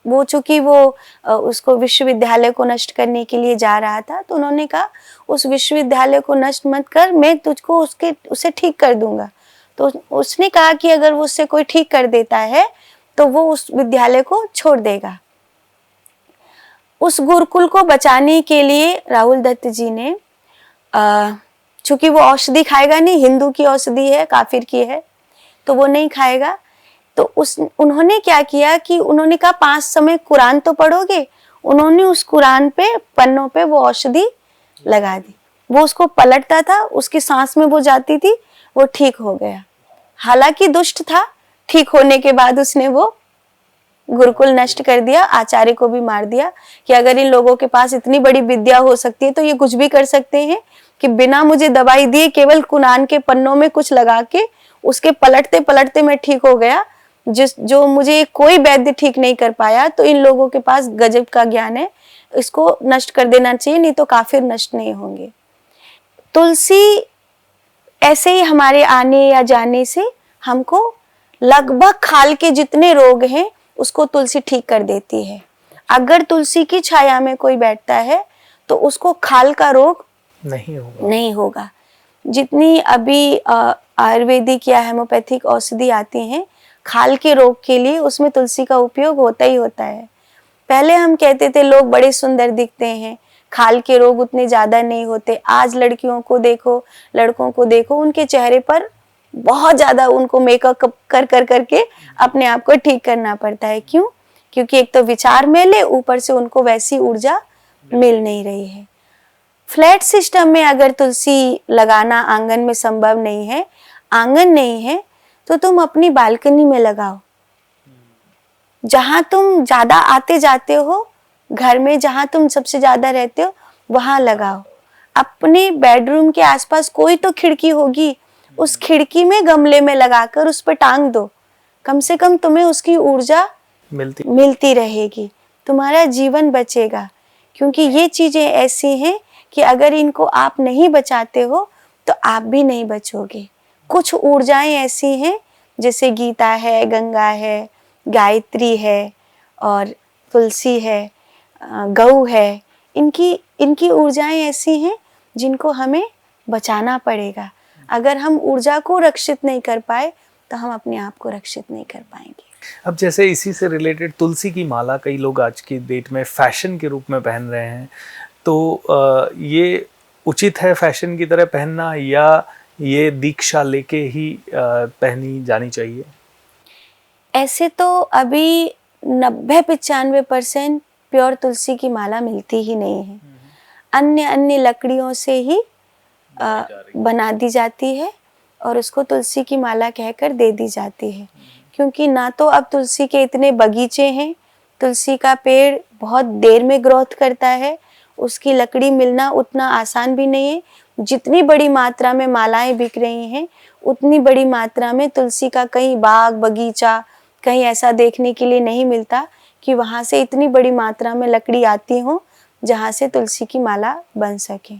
वो चूंकि वो उसको विश्वविद्यालय को नष्ट करने के लिए जा रहा था, तो उन्होंने कहा उस विश्वविद्यालय को नष्ट मत कर, मैं तुझको उसे ठीक कर दूंगा। तो उसने कहा कि अगर वो उससे कोई ठीक कर देता है तो वो उस विद्यालय को छोड़ देगा। उस गुरुकुल को बचाने के लिए राहुल दत्त जी ने, चूंकि वो औषधि खाएगा नहीं, हिंदू की औषधि है, काफिर की है, तो वो नहीं खाएगा, तो उन्होंने क्या किया कि उन्होंने कहा 5 समय कुरान तो पढ़ोगे। उन्होंने उस कुरान पे पन्नों पे वो औषधि लगा दी। वो उसको पलटता था, उसकी सांस में वो जाती थी, वो ठीक हो गया। हालांकि दुष्ट था, ठीक होने के बाद उसने वो गुरुकुल नष्ट कर दिया, आचार्य को भी मार दिया कि अगर इन लोगों के पास इतनी बड़ी विद्या हो सकती है तो ये कुछ भी कर सकते हैं कि बिना मुझे दवाई दिए केवल कुरान के पन्नों में कुछ लगा के उसके पलटते पलटते मैं ठीक हो गया, जो मुझे कोई वैद्य ठीक नहीं कर पाया। तो इन लोगों के पास गजब का ज्ञान है, इसको नष्ट कर देना चाहिए, नहीं तो काफिर नष्ट नहीं होंगे। तुलसी ऐसे ही हमारे आने या जाने से हमको लगभग खाल के जितने रोग हैं उसको तुलसी ठीक कर देती है। अगर तुलसी की छाया में कोई बैठता है तो उसको खाल का रोग नहीं होगा। जितनी अभी आयुर्वेदिक या हेमोपैथिक औषधि आती हैं खाल के रोग के लिए, उसमें तुलसी का उपयोग होता ही होता है। पहले हम कहते थे लोग बड़े सुंदर दिखते हैं, खाल के रोग उतने ज्यादा नहीं होते। आज लड़कियों को देखो, लड़कों को देखो, उनके चेहरे पर बहुत ज्यादा उनको मेकअप कर करके अपने आप को ठीक करना पड़ता है। क्यों? क्योंकि एक तो विचार मेले, ऊपर से उनको वैसी ऊर्जा मिल नहीं रही है। फ्लैट सिस्टम में अगर तुलसी लगाना आंगन में संभव नहीं है, आंगन नहीं है, तो तुम अपनी बालकनी में लगाओ। जहां तुम ज्यादा आते जाते हो, घर में जहां तुम सबसे ज्यादा रहते हो, वहां लगाओ। अपने बेडरूम के आसपास कोई तो खिड़की होगी, उस खिड़की में गमले में लगाकर उस पर टांग दो। कम से कम तुम्हें उसकी ऊर्जा मिलती रहेगी, तुम्हारा जीवन बचेगा। क्योंकि ये चीजें ऐसी हैं कि अगर इनको आप नहीं बचाते हो तो आप भी नहीं बचोगे। कुछ ऊर्जाएं ऐसी हैं जैसे गीता है, गंगा है, गायत्री है और तुलसी है, गौ है। इनकी ऊर्जाएं ऐसी हैं जिनको हमें बचाना पड़ेगा। अगर हम ऊर्जा को रक्षित नहीं कर पाए तो हम अपने आप को रक्षित नहीं कर पाएंगे। अब जैसे इसी से रिलेटेड तुलसी की माला कई लोग आज की डेट में फैशन के रूप में पहन रहे हैं, तो ये उचित है फैशन की तरह पहनना, या ये दीक्षा लेके ही पहनी जानी चाहिए? ऐसे तो अभी 90-95% प्योर तुलसी की माला मिलती ही नहीं है। अन्य लकड़ियों से ही बना दी जाती है और उसको तुलसी की माला कहकर दे दी जाती है। क्योंकि ना तो अब तुलसी के इतने बगीचे हैं, तुलसी का पेड़ बहुत देर में ग्रोथ करता है, उसकी लकड़ी मिलना उतना आसान भी नहीं है। जितनी बड़ी मात्रा में मालाएं बिक रही हैं, उतनी बड़ी मात्रा में तुलसी का कहीं बाग बगीचा कहीं ऐसा देखने के लिए नहीं मिलता कि वहाँ से इतनी बड़ी मात्रा में लकड़ी आती हो जहाँ से तुलसी की माला बन सके।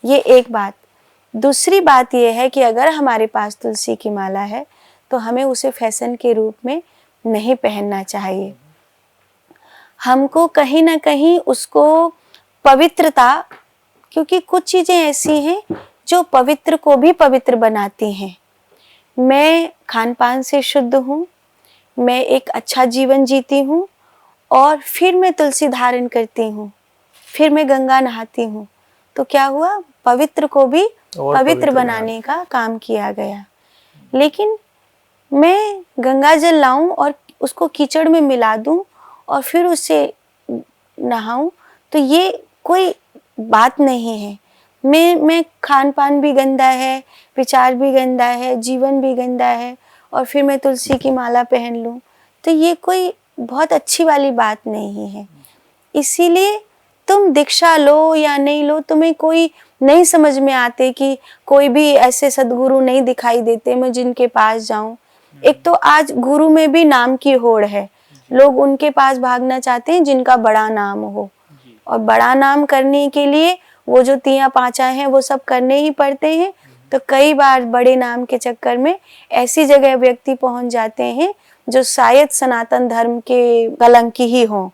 ये एक बात। दूसरी बात यह है कि अगर हमारे पास तुलसी की माला है तो हमें उसे फैशन के रूप में नहीं पहनना चाहिए। हमको कहीं ना कहीं उसको पवित्रता, क्योंकि कुछ चीज़ें ऐसी हैं जो पवित्र को भी पवित्र बनाती हैं। मैं खान पान से शुद्ध हूँ, मैं एक अच्छा जीवन जीती हूँ और फिर मैं तुलसी धारण करती हूँ, फिर मैं गंगा नहाती हूँ, तो क्या हुआ? पवित्र को भी पवित्र बनाने का काम किया गया। लेकिन मैं गंगा जल लाऊं और उसको कीचड़ में मिला दूं और फिर उससे नहाऊं, तो ये कोई बात नहीं है। मैं खान पान भी गंदा है, विचार भी गंदा है, जीवन भी गंदा है और फिर मैं तुलसी की माला पहन लूं, तो ये कोई बहुत अच्छी वाली बात नहीं है। इसीलिए तुम दीक्षा लो या नहीं लो, तुम्हें कोई नहीं समझ में आते कि कोई भी ऐसे सद्गुरु नहीं दिखाई देते मैं जिनके पास जाऊं। एक तो आज गुरु में भी नाम की होड़ है, लोग उनके पास भागना चाहते हैं जिनका बड़ा नाम हो, और बड़ा नाम करने के लिए वो जो तिया पांचा हैं वो सब करने ही पड़ते हैं। तो कई बार बड़े नाम के चक्कर में ऐसी जगह व्यक्ति पहुंच जाते हैं जो शायद सनातन धर्म के कलंकी ही हों,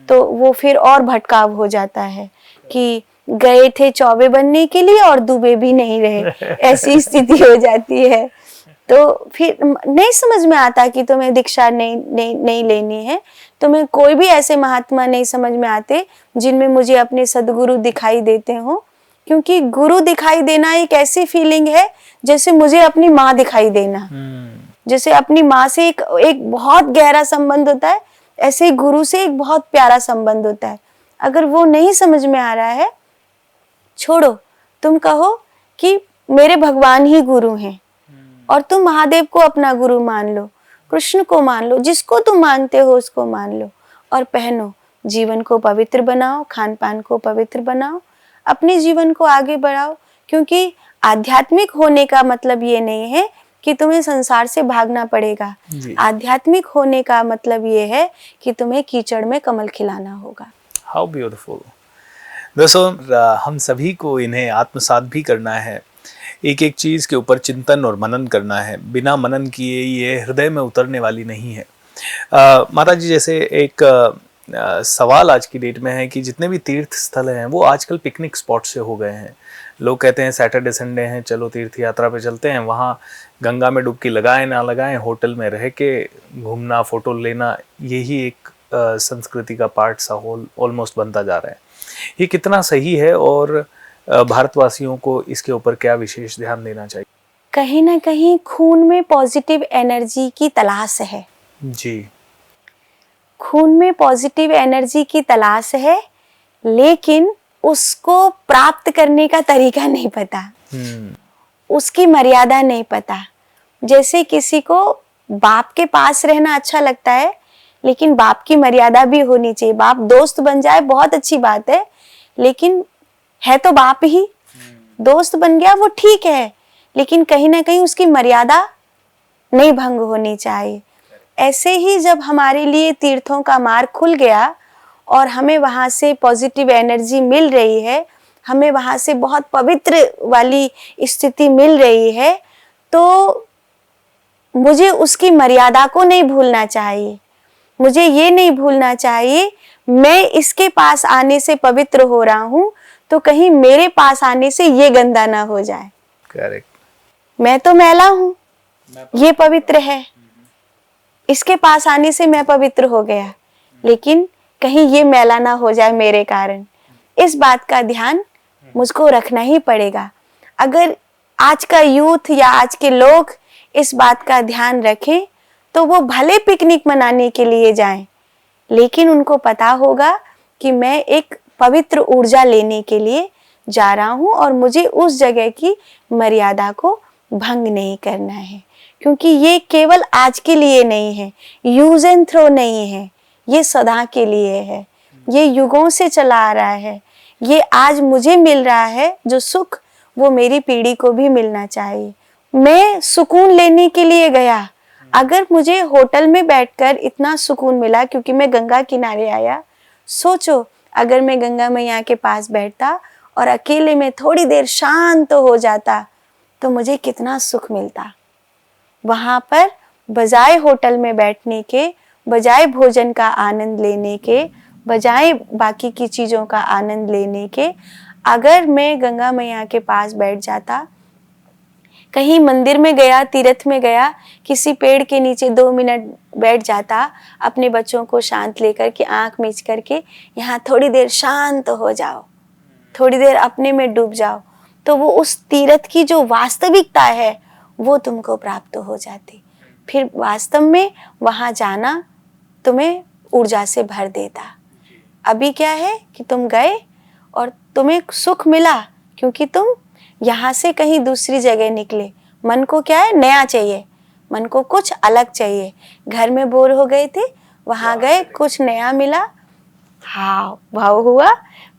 तो वो फिर और भटकाव हो जाता है कि गए थे चौबे बनने के लिए और डूबे भी नहीं रहे, ऐसी स्थिति हो जाती है। तो फिर नहीं समझ में आता कि तुम्हें दीक्षा नहीं लेनी है। तुम्हें कोई भी ऐसे महात्मा नहीं समझ में आते जिनमें मुझे अपने सदगुरु दिखाई देते हो, क्योंकि गुरु दिखाई देना एक ऐसी फीलिंग है जैसे मुझे अपनी माँ दिखाई देना। जैसे अपनी माँ से एक बहुत गहरा संबंध होता है, ऐसे ही गुरु से एक बहुत प्यारा संबंध होता है। अगर वो नहीं समझ में आ रहा है, छोड़ो, तुम कहो कि मेरे भगवान ही गुरु हैं और तुम महादेव को अपना गुरु मान लो। कृष्ण को मान लो, जिसको तुम मानते हो उसको मान लो और पहनो। जीवन को पवित्र बनाओ, खान पान को पवित्र बनाओ, अपने जीवन को आगे बढ़ाओ। क्योंकि आध्यात्मिक होने का मतलब ये नहीं है कि तुम्हें संसार से भागना पड़ेगा। आध्यात्मिक होने का मतलब ये है कि तुम्हें कीचड़ में कमल खिलाना होगा। How beautiful. दोस्तों, हम सभी को इन्हें आत्मसात भी करना है, एक एक चीज़ के ऊपर चिंतन और मनन करना है। बिना मनन किए ये हृदय में उतरने वाली नहीं है। माता जी, जैसे एक सवाल आज की डेट में है कि जितने भी तीर्थ स्थल हैं वो आजकल पिकनिक स्पॉट से हो गए हैं। लोग कहते हैं सैटरडे संडे हैं, चलो तीर्थ यात्रा पे चलते हैं, वहाँ गंगा में डुबकी लगाएं ना लगाएं, होटल में रह के घूमना, फोटो लेना, यही एक संस्कृति का पार्ट सा ऑलमोस्ट बनता जा रहा है। ये कितना सही है और भारतवासियों को इसके ऊपर क्या विशेष ध्यान देना चाहिए? कहीं ना कहीं खून में पॉजिटिव एनर्जी की तलाश है जी। खून में पॉजिटिव एनर्जी की तलाश है, लेकिन उसको प्राप्त करने का तरीका नहीं पता, उसकी मर्यादा नहीं पता। जैसे किसी को बाप के पास रहना अच्छा लगता है, लेकिन बाप की मर्यादा भी होनी चाहिए। बाप दोस्त बन जाए बहुत अच्छी बात है, लेकिन है तो बाप ही। दोस्त बन गया वो ठीक है, लेकिन कहीं ना कहीं उसकी मर्यादा नहीं भंग होनी चाहिए। ऐसे ही जब हमारे लिए तीर्थों का मार्ग खुल गया और हमें वहाँ से पॉजिटिव एनर्जी मिल रही है, हमें वहाँ से बहुत पवित्र वाली स्थिति मिल रही है, तो मुझे उसकी मर्यादा को नहीं भूलना चाहिए। मुझे ये नहीं भूलना चाहिए मैं इसके पास आने से पवित्र हो रहा हूँ, तो कहीं मेरे पास आने से ये गंदा ना हो जाए। करेक्ट। मैं तो मैला हूँ, ये पवित्र है, इसके पास आने से मैं पवित्र हो गया, लेकिन कहीं ये मैला ना हो जाए मेरे कारण। इस बात का ध्यान मुझको रखना ही पड़ेगा। अगर आज का यूथ या आज के लोग इस बात का ध्यान रखें तो वो भले पिकनिक मनाने के लिए जाएं, लेकिन उनको पता होगा कि मैं एक पवित्र ऊर्जा लेने के लिए जा रहा हूँ और मुझे उस जगह की मर्यादा को भंग नहीं करना है। क्योंकि ये केवल आज के लिए नहीं है, यूज एंड थ्रो नहीं है, ये सदा के लिए है, ये युगों से चला आ रहा है। ये आज मुझे मिल रहा है जो सुख, वो मेरी पीढ़ी को भी मिलना चाहिए। मैं सुकून लेने के लिए गया, अगर मुझे होटल में बैठकर इतना सुकून मिला क्योंकि मैं गंगा किनारे आया, सोचो अगर मैं गंगा मैया के पास बैठता और अकेले में थोड़ी देर शांत हो जाता तो मुझे कितना सुख मिलता। वहाँ पर बजाय होटल में बैठने के, बजाय भोजन का आनंद लेने के, बजाय बाकी की चीज़ों का आनंद लेने के, अगर मैं गंगा मैया के पास बैठ जाता, कहीं मंदिर में गया, तीर्थ में गया, किसी पेड़ के नीचे 2 मिनट बैठ जाता, अपने बच्चों को शांत लेकर के, आंख मीच करके यहाँ थोड़ी देर शांत हो जाओ, थोड़ी देर अपने में डूब जाओ, तो वो उस तीर्थ की जो वास्तविकता है वो तुमको प्राप्त हो जाती। फिर वास्तव में वहाँ जाना तुम्हें ऊर्जा से भर देता। अभी क्या है कि तुम गए और तुम्हें सुख मिला क्योंकि तुम यहाँ से कहीं दूसरी जगह निकले। मन को क्या है, नया चाहिए, मन को कुछ अलग चाहिए। घर में बोर हो गए थे, वहाँ गए, कुछ नया मिला, हाँ भाव हुआ।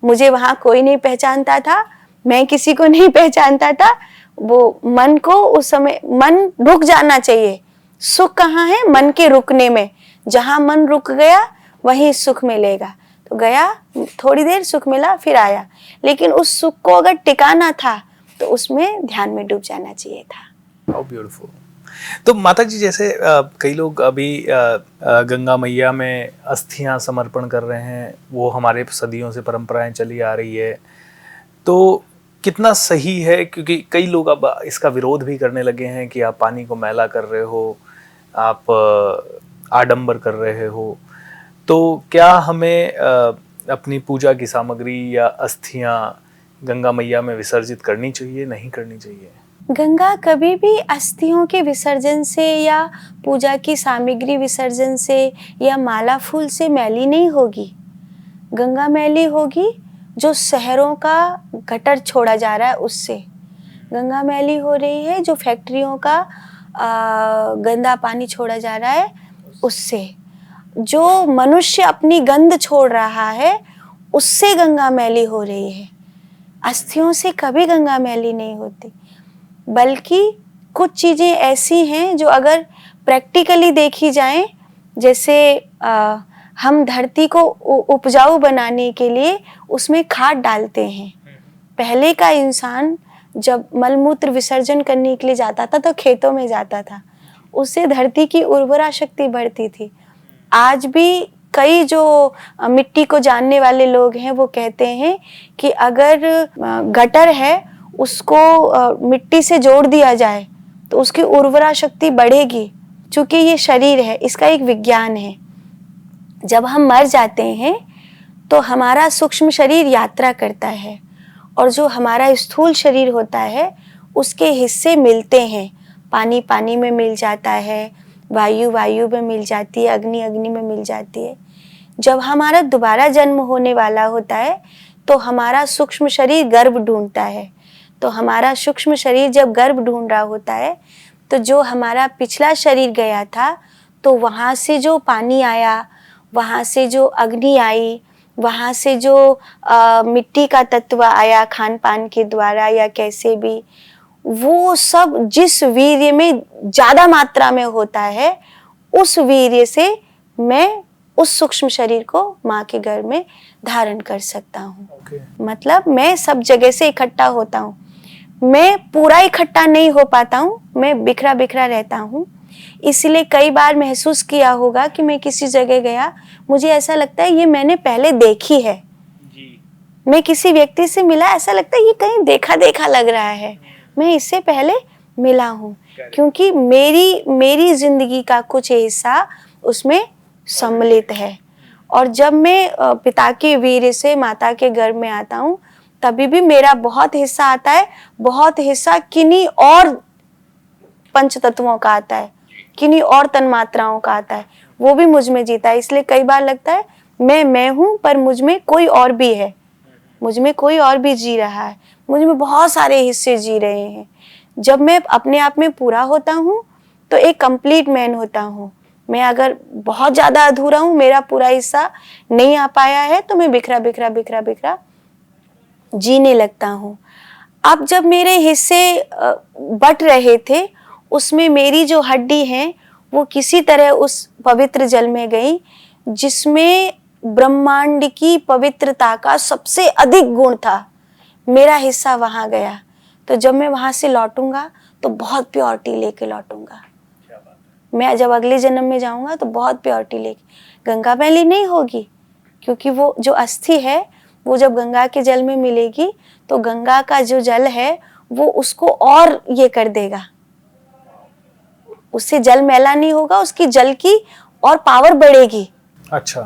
मुझे वहाँ कोई नहीं पहचानता था, मैं किसी को नहीं पहचानता था। वो मन को उस समय मन रुक जाना चाहिए। सुख कहाँ है? मन के रुकने में। जहाँ मन रुक गया वहीं सुख मिलेगा। तो गया, थोड़ी देर सुख मिला, फिर आया, लेकिन उस सुख को अगर टिकाना था तो उसमें ध्यान में डूब जाना चाहिए था। How beautiful। तो माता जी, जैसे कई लोग अभी गंगा मैया में अस्थियां समर्पण कर रहे हैं, वो हमारे सदियों से परंपराएं चली आ रही है, तो कितना सही है? क्योंकि कई लोग अब इसका विरोध भी करने लगे हैं कि आप पानी को मैला कर रहे हो, आप आडंबर कर रहे हो। तो क्या हमें अपनी पूजा की सामग्री या अस्थियां गंगा मैया में विसर्जित करनी चाहिए, नहीं करनी चाहिए? गंगा कभी भी अस्थियों के विसर्जन से या पूजा की सामग्री विसर्जन से या माला फूल से मैली नहीं होगी। गंगा मैली होगी जो शहरों का गटर छोड़ा जा रहा है उससे। गंगा मैली हो रही है जो फैक्ट्रियों का गंदा पानी छोड़ा जा रहा है उससे। जो मनुष्य अपनी गंध छोड़ रहा है उससे गंगा मैली हो रही है। अस्थियों से कभी गंगा मैली नहीं होती। बल्कि कुछ चीज़ें ऐसी हैं जो अगर प्रैक्टिकली देखी जाएं, जैसे हम धरती को उपजाऊ बनाने के लिए उसमें खाद डालते हैं। पहले का इंसान जब मलमूत्र विसर्जन करने के लिए जाता था तो खेतों में जाता था, उससे धरती की उर्वरा शक्ति बढ़ती थी। आज भी कई जो मिट्टी को जानने वाले लोग हैं वो कहते हैं कि अगर गटर है उसको मिट्टी से जोड़ दिया जाए तो उसकी उर्वरा शक्ति बढ़ेगी। चूंकि ये शरीर है, इसका एक विज्ञान है। जब हम मर जाते हैं तो हमारा सूक्ष्म शरीर यात्रा करता है और जो हमारा स्थूल शरीर होता है उसके हिस्से मिलते हैं। पानी पानी में मिल जाता है, वायु वायु में मिल जाती है, अग्नि अग्नि में मिल जाती है। जब हमारा दोबारा जन्म होने वाला होता है तो हमारा सूक्ष्म शरीर गर्भ ढूंढता है। तो हमारा सूक्ष्म शरीर जब गर्भ ढूंढ रहा होता है तो जो हमारा पिछला शरीर गया था तो वहाँ से जो पानी आया, वहाँ से जो अग्नि आई, वहाँ से जो मिट्टी का तत्व आया खान पान के द्वारा या कैसे भी, वो सब जिस वीर्य में ज़्यादा मात्रा में होता है उस वीर्य से मैं उस सूक्ष्म शरीर को माँ के गर्भ में धारण कर सकता हूँ। मतलब मैं सब जगह से इकट्ठा होता हूँ। मैं पूरा इकट्ठा नहीं हो पाता हूँ, मैं बिखरा बिखरा रहता हूँ। इसलिए कई बार महसूस किया होगा कि मैं किसी जगह गया, मुझे ऐसा लगता है ये मैंने पहले देखी है जी। मैं किसी व्यक्ति से मिला, ऐसा लगता है ये कहीं देखा देखा लग रहा है, मैं इससे पहले मिला हूँ। क्योंकि मेरी जिंदगी का कुछ हिस्सा उसमें सम्मिलित है। और जब मैं पिता के वीर्य से माता के गर्भ में आता हूँ तभी भी मेरा बहुत हिस्सा आता है, बहुत हिस्सा किन्हीं और पंच तत्वों का आता है, किन्हीं और तन्मात्राओं का आता है, वो भी मुझ में जीता है। इसलिए कई बार लगता है मैं हूँ पर मुझ में कोई और भी है, मुझ में कोई और भी जी रहा है, मुझ में बहुत सारे हिस्से जी रहे हैं। जब मैं अपने आप में पूरा होता हूँ तो एक कंप्लीट मैन होता हूँ। मैं अगर बहुत ज़्यादा अधूरा हूँ, मेरा पूरा हिस्सा नहीं आ पाया है, तो मैं बिखरा बिखरा बिखरा बिखरा जीने लगता हूँ। अब जब मेरे हिस्से बट रहे थे, उसमें मेरी जो हड्डी है वो किसी तरह उस पवित्र जल में गई जिसमें ब्रह्मांड की पवित्रता का सबसे अधिक गुण था। मेरा हिस्सा वहाँ गया। तो जब मैं वहाँ से लौटूंगा तो बहुत प्योरिटी लेके लौटूंगा। मैं जब अगले जन्म में जाऊंगा तो बहुत प्योरिटी लेके, गंगा मैली नहीं होगी, क्योंकि वो जो अस्थि है वो जब गंगा के जल में मिलेगी तो गंगा का जो जल है वो उसको और ये कर देगा, उससे जल मैला नहीं होगा, उसकी जल की और पावर बढ़ेगी। अच्छा,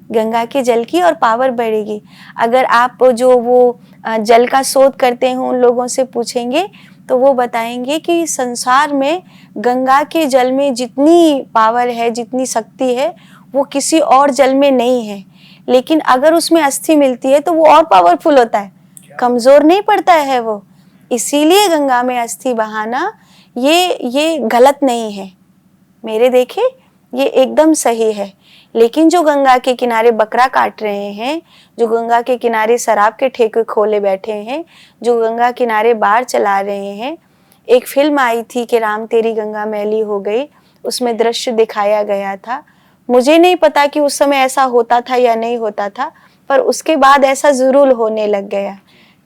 गंगा के जल की और पावर बढ़ेगी। अगर आप जो वो जल का शोध करते हैं उन लोगों से पूछेंगे तो वो बताएंगे कि संसार में गंगा के जल में जितनी पावर है, जितनी शक्ति है, वो किसी और जल में नहीं है। लेकिन अगर उसमें अस्थि मिलती है तो वो और पावरफुल होता है, कमजोर नहीं पड़ता है वो। इसीलिए गंगा में अस्थि बहाना ये गलत नहीं है, मेरे देखे ये एकदम सही है। लेकिन जो गंगा के किनारे बकरा काट रहे हैं, जो गंगा के किनारे शराब के ठेके खोले बैठे हैं, जो गंगा किनारे बार चला रहे हैं। एक फिल्म आई थी कि राम तेरी गंगा मैली हो गई, उसमें दृश्य दिखाया गया था। मुझे नहीं पता कि उस समय ऐसा होता था या नहीं होता था, पर उसके बाद ऐसा जरूर होने लग गया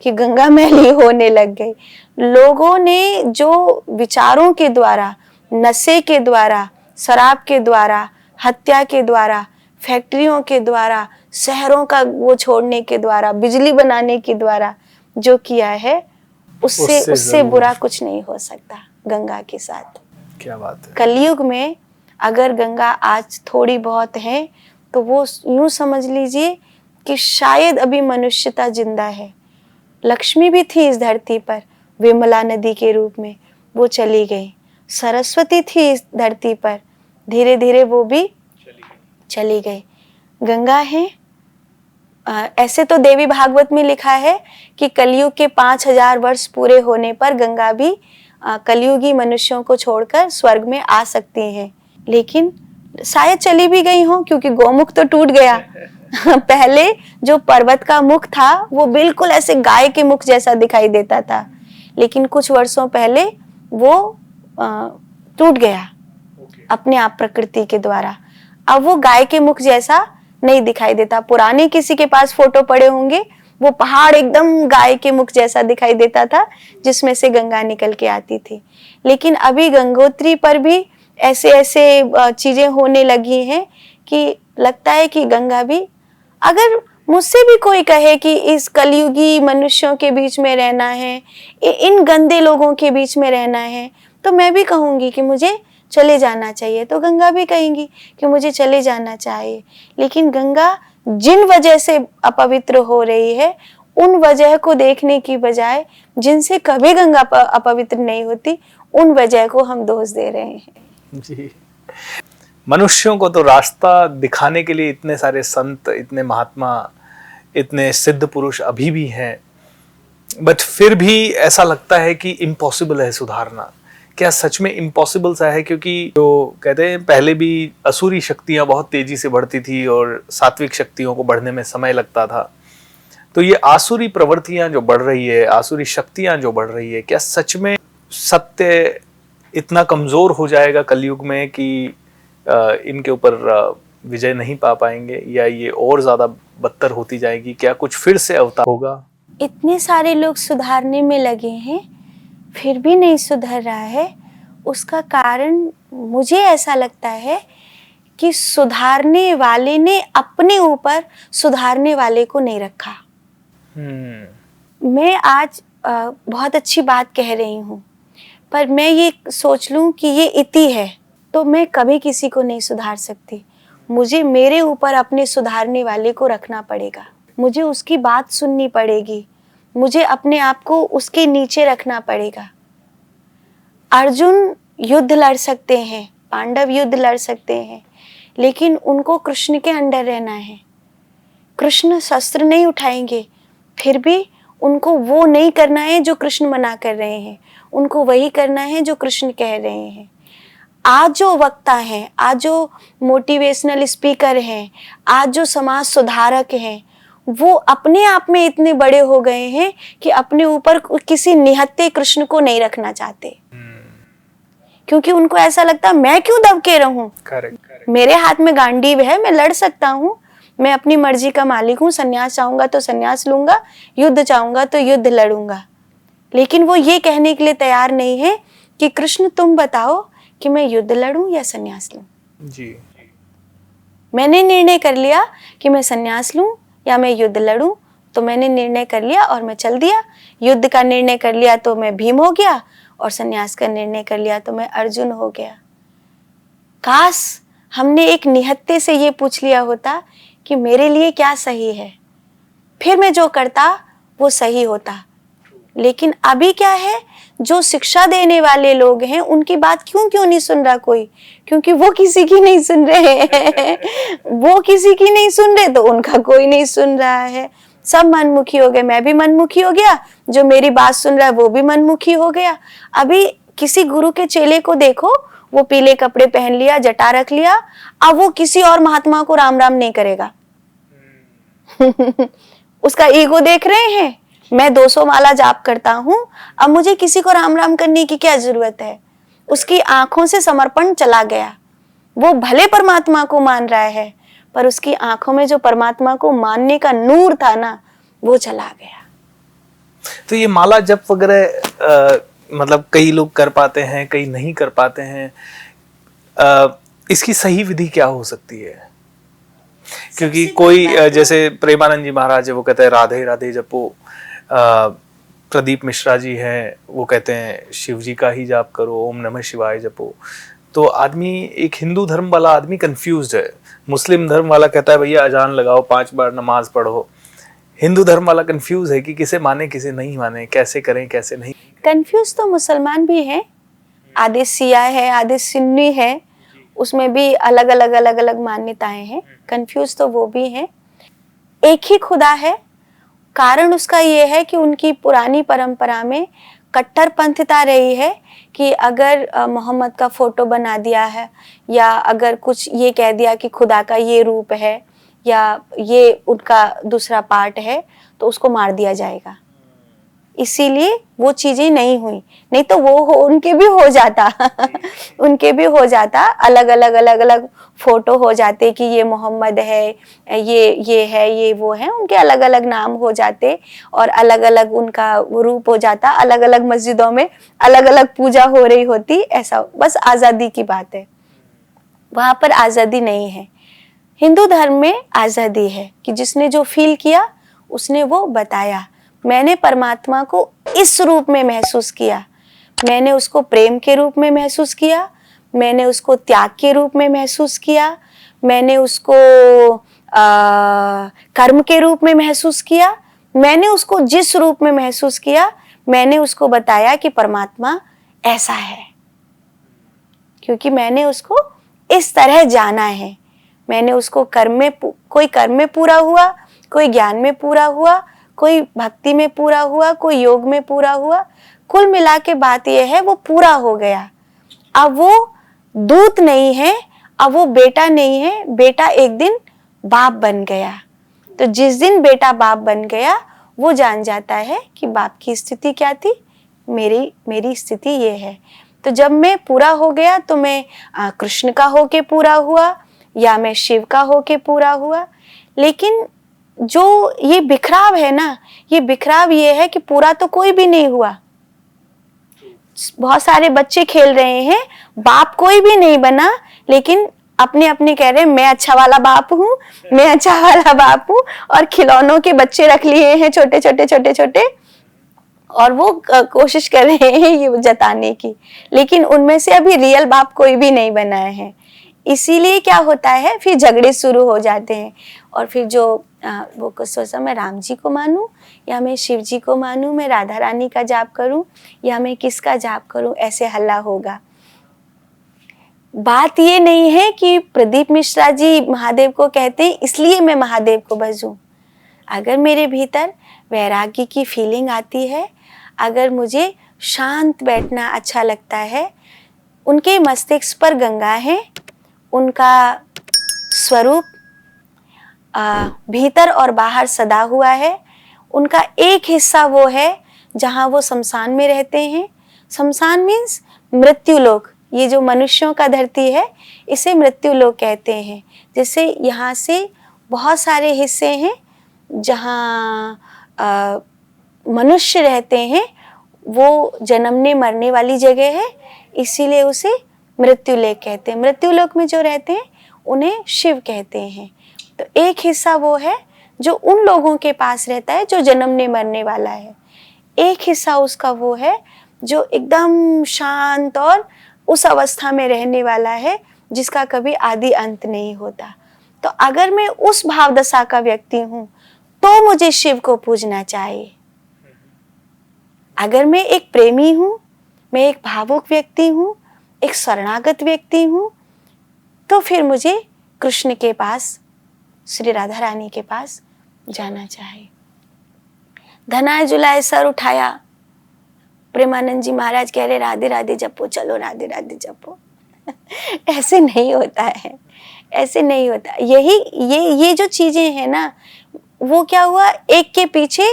कि गंगा मैली होने लग गई। लोगों ने जो विचारों के द्वारा, नशे के द्वारा, शराब के द्वारा, हत्या के द्वारा, फैक्ट्रियों के द्वारा, शहरों का वो छोड़ने के द्वारा, बिजली बनाने के द्वारा जो किया है, उससे बुरा कुछ नहीं हो सकता गंगा के साथ। क्या बात है। कलयुग में अगर गंगा आज थोड़ी बहुत है तो वो यूं समझ लीजिए कि शायद अभी मनुष्यता जिंदा है। लक्ष्मी भी थी इस धरती पर विमला नदी के रूप में, वो चली गई। सरस्वती थी इस धरती पर, धीरे धीरे वो भी चली गई। गंगा है। ऐसे तो देवी भागवत में लिखा है कि कलयुग के 5000 वर्ष पूरे होने पर गंगा भी कलयुगी मनुष्यों को छोड़कर स्वर्ग में आ सकती हैं, लेकिन शायद चली भी गई हों, क्योंकि गौमुख तो टूट गया। पहले जो पर्वत का मुख था वो बिल्कुल ऐसे गाय के मुख जैसा दिखाई देता था, लेकिन कुछ वर्षों पहले वो टूट गया अपने आप प्रकृति के द्वारा। अब वो गाय के मुख जैसा नहीं दिखाई देता। पुराने किसी के पास फोटो पड़े होंगे, वो पहाड़ एकदम गाय के मुख जैसा दिखाई देता था जिसमें से गंगा निकल के आती थी। लेकिन अभी गंगोत्री पर भी ऐसे ऐसे चीजें होने लगी हैं कि लगता है कि गंगा भी, अगर मुझसे भी कोई कहे कि इस कलयुगी मनुष्यों के बीच में रहना है, इन गंदे लोगों के बीच में रहना है, तो मैं भी कहूंगी कि मुझे चले जाना चाहिए, तो गंगा भी कहेंगी कि मुझे चले जाना चाहिए। लेकिन गंगा जिन वजह से अपवित्र हो रही है, उन वजह को देखने की बजाय जिनसे कभी गंगा अपवित्र नहीं होती, उन वजह को हम दोष दे रहे हैं। जी, मनुष्यों को तो रास्ता दिखाने के लिए इतने सारे संत, इतने महात्मा, इतने सिद्ध पुरुष अभी भी हैं, बट फिर भी ऐसा लगता है कि इम्पॉसिबल है सुधारना। क्या सच में इम्पॉसिबल सा है? क्योंकि जो कहते हैं पहले भी असुरी शक्तियां बहुत तेजी से बढ़ती थी और सात्विक शक्तियों को बढ़ने में समय लगता था, तो ये आसुरी प्रवृत्तियां जो बढ़ रही है, आसुरी शक्तियां जो बढ़ रही है, क्या सच में सत्य इतना कमजोर हो जाएगा कलयुग में कि इनके ऊपर विजय नहीं पा पाएंगे, या ये और ज्यादा बदतर होती जाएगी? क्या कुछ फिर से अवतार होगा? इतने सारे लोग सुधारने में लगे हैं, फिर भी नहीं सुधर रहा है। उसका कारण मुझे ऐसा लगता है कि सुधारने वाले ने अपने ऊपर सुधारने वाले को नहीं रखा। मैं आज बहुत अच्छी बात कह रही हूँ, पर मैं ये सोच लूँ कि ये इति है, तो मैं कभी किसी को नहीं सुधार सकती। मुझे मेरे ऊपर अपने सुधारने वाले को रखना पड़ेगा, मुझे उसकी बात सुननी पड़ेगी, मुझे अपने आप को उसके नीचे रखना पड़ेगा। अर्जुन युद्ध लड़ सकते हैं, पांडव युद्ध लड़ सकते हैं, लेकिन उनको कृष्ण के अंडर रहना है। कृष्ण शस्त्र नहीं उठाएंगे, फिर भी उनको वो नहीं करना है जो कृष्ण मना कर रहे हैं, उनको वही करना है जो कृष्ण कह रहे हैं। आज जो वक्ता हैं, आज जो मोटिवेशनल स्पीकर हैं, आज जो समाज सुधारक हैं, वो अपने आप में इतने बड़े हो गए हैं कि अपने ऊपर किसी निहत्थे कृष्ण को नहीं रखना चाहते, क्योंकि उनको ऐसा लगता है मैं क्यों दबके रहूं, मेरे हाथ में गांडीव है, मैं लड़ सकता हूँ, मैं अपनी मर्जी का मालिक हूँ, संन्यास चाहूंगा तो संन्यास लूंगा, युद्ध चाहूंगा तो युद्ध लड़ूंगा। लेकिन वो ये कहने के लिए तैयार नहीं है कि कृष्ण तुम बताओ कि मैं युद्ध लड़ूं या संन्यास लूं। जी, मैंने निर्णय कर लिया कि मैं संन्यास लूं या मैं युद्ध लड़ूं, तो मैंने निर्णय कर लिया और मैं चल दिया। युद्ध का निर्णय कर लिया तो मैं भीम हो गया, और संन्यास का निर्णय कर लिया तो मैं अर्जुन हो गया। काश हमने एक निहत्थे से ये पूछ लिया होता कि मेरे लिए क्या सही है, फिर मैं जो करता वो सही होता। लेकिन अभी क्या है, जो शिक्षा देने वाले लोग हैं उनकी बात क्यों नहीं सुन रहा कोई, क्योंकि वो किसी की नहीं सुन रहे हैं। वो किसी की नहीं सुन रहे तो उनका कोई नहीं सुन रहा है। सब मनमुखी हो गए, मैं भी मनमुखी हो गया, जो मेरी बात सुन रहा है वो भी मनमुखी हो गया। अभी किसी गुरु के चेले को देखो, वो पीले कपड़े पहन लिया, जटा रख लिया, अब वो किसी और महात्मा को राम राम नहीं करेगा। उसका ईगो देख रहे हैं, मैं 200 माला जाप करता हूँ, अब मुझे किसी को राम राम करने की क्या जरूरत है। उसकी आंखों से समर्पण चला गया। वो भले परमात्मा को मान रहा है, पर उसकी आंखों में जो परमात्मा को मानने का नूर था ना, वो चला गया। तो ये माला जप वगैरह मतलब कई लोग कर पाते हैं, कई नहीं कर पाते हैं, इसकी सही विधि क्या हो सकती है? क्योंकि कोई जैसे प्रेमानंद जी महाराज है, वो कहते हैं राधे राधे जपो। प्रदीप मिश्रा जी हैं, वो कहते हैं शिव जी का ही जाप करो, ओम नमः शिवाय जपो। तो आदमी, एक हिंदू धर्म वाला आदमी कंफ्यूज्ड है, मुस्लिम धर्म वाला कहता है भैया अजान लगाओ, 5 बार नमाज पढ़ो। हिंदू धर्म वाला कंफ्यूज है कि किसे माने किसे नहीं माने, कैसे करें कैसे नहीं। कंफ्यूज तो मुसलमान भी हैं, आधे सिया है आधे सुन्नी है, उसमें भी अलग अलग मान्यताएं हैं। कंफ्यूज तो वो भी हैं। एक ही खुदा है, कारण उसका ये है कि उनकी पुरानी परंपरा में कट्टरपंथीता रही है कि अगर मोहम्मद का फोटो बना दिया है या अगर कुछ ये कह दिया कि खुदा का ये रूप है या ये उनका दूसरा पार्ट है तो उसको मार दिया जाएगा। इसीलिए वो चीजें नहीं हुई, नहीं तो वो उनके भी हो जाता उनके भी हो जाता, अलग अलग फोटो हो जाते कि ये मोहम्मद है, ये है, ये वो है, उनके अलग अलग नाम हो जाते और अलग अलग उनका रूप हो जाता, अलग अलग मस्जिदों में अलग अलग पूजा हो रही होती। ऐसा बस आजादी की बात है, वहां पर आजादी नहीं है। हिंदू धर्म में आजादी है कि जिसने जो फील किया उसने वो बताया। मैंने परमात्मा को इस रूप में महसूस किया, मैंने उसको प्रेम के रूप में महसूस किया, मैंने उसको त्याग के रूप में महसूस किया, मैंने उसको कर्म के रूप में महसूस किया, मैंने उसको जिस रूप में महसूस किया मैंने उसको बताया कि परमात्मा ऐसा है, क्योंकि मैंने उसको इस तरह जाना है। मैंने उसको कोई कर्म में पूरा हुआ, कोई ज्ञान में पूरा हुआ, कोई भक्ति में पूरा हुआ, कोई योग में पूरा हुआ। कुल मिला के बात यह है वो पूरा हो गया। अब वो दूत नहीं है, अब वो बेटा नहीं है, बेटा एक दिन बाप बन गया। तो जिस दिन बेटा बाप बन गया वो जान जाता है कि बाप की स्थिति क्या थी, मेरी स्थिति ये है। तो जब मैं पूरा हो गया तो मैं कृष्ण का होके पूरा हुआ या मैं शिव का होके पूरा हुआ। लेकिन जो ये बिखराव है ना, ये बिखराव ये है कि पूरा तो कोई भी नहीं हुआ। बहुत सारे बच्चे खेल रहे हैं, बाप कोई भी नहीं बना, लेकिन अपने अपने कह रहे हैं मैं अच्छा वाला बाप हूँ, मैं अच्छा वाला बाप हूँ, और खिलौनों के बच्चे रख लिए हैं छोटे छोटे, और वो कोशिश कर रहे हैं ये जताने की, लेकिन उनमें से अभी रियल बाप कोई भी नहीं बना है। इसीलिए क्या होता है, फिर झगड़े शुरू हो जाते हैं और फिर जो वो कुछ सोचा मैं राम जी को मानूं या मैं शिव जी को मानूं, मैं राधा रानी का जाप करूं या मैं किसका जाप करूं, ऐसे हल्ला होगा। बात ये नहीं है कि प्रदीप मिश्रा जी महादेव को कहते हैं इसलिए मैं महादेव को भजूं। अगर मेरे भीतर वैराग्य की फीलिंग आती है, अगर मुझे शांत बैठना अच्छा लगता है, उनके मस्तिष्क पर गंगा है, उनका स्वरूप भीतर और बाहर सदा हुआ है, उनका एक हिस्सा वो है जहाँ वो शमशान में रहते हैं। शमशान मीन्स मृत्यु लोक, ये जो मनुष्यों का धरती है इसे मृत्यु लोक कहते हैं। जैसे यहाँ से बहुत सारे हिस्से हैं जहाँ मनुष्य रहते हैं, वो जन्मने मरने वाली जगह है, इसीलिए उसे मृत्यु लोक कहते हैं। मृत्यु लोक में जो रहते हैं उन्हें शिव कहते हैं। तो एक हिस्सा वो है जो उन लोगों के पास रहता है जो जन्मने मरने वाला है, एक हिस्सा उसका वो है जो एकदम शांत और उस अवस्था में रहने वाला है जिसका कभी आदि अंत नहीं होता। तो अगर मैं उस भाव दशा का व्यक्ति हूँ तो मुझे शिव को पूजना चाहिए। अगर मैं एक प्रेमी हूँ, मैं एक भावुक व्यक्ति हूँ, एक शरणागत व्यक्ति हूँ, तो फिर मुझे कृष्ण के पास, श्री राधा रानी के पास जाना चाहिए। धनाय जुलाए सर उठाया, प्रेमानंद जी महाराज कह रहे राधे राधे जपो, चलो राधे राधे जपो। ऐसे नहीं होता है, ऐसे नहीं होता। ये जो चीजें हैं ना, वो क्या हुआ, एक के पीछे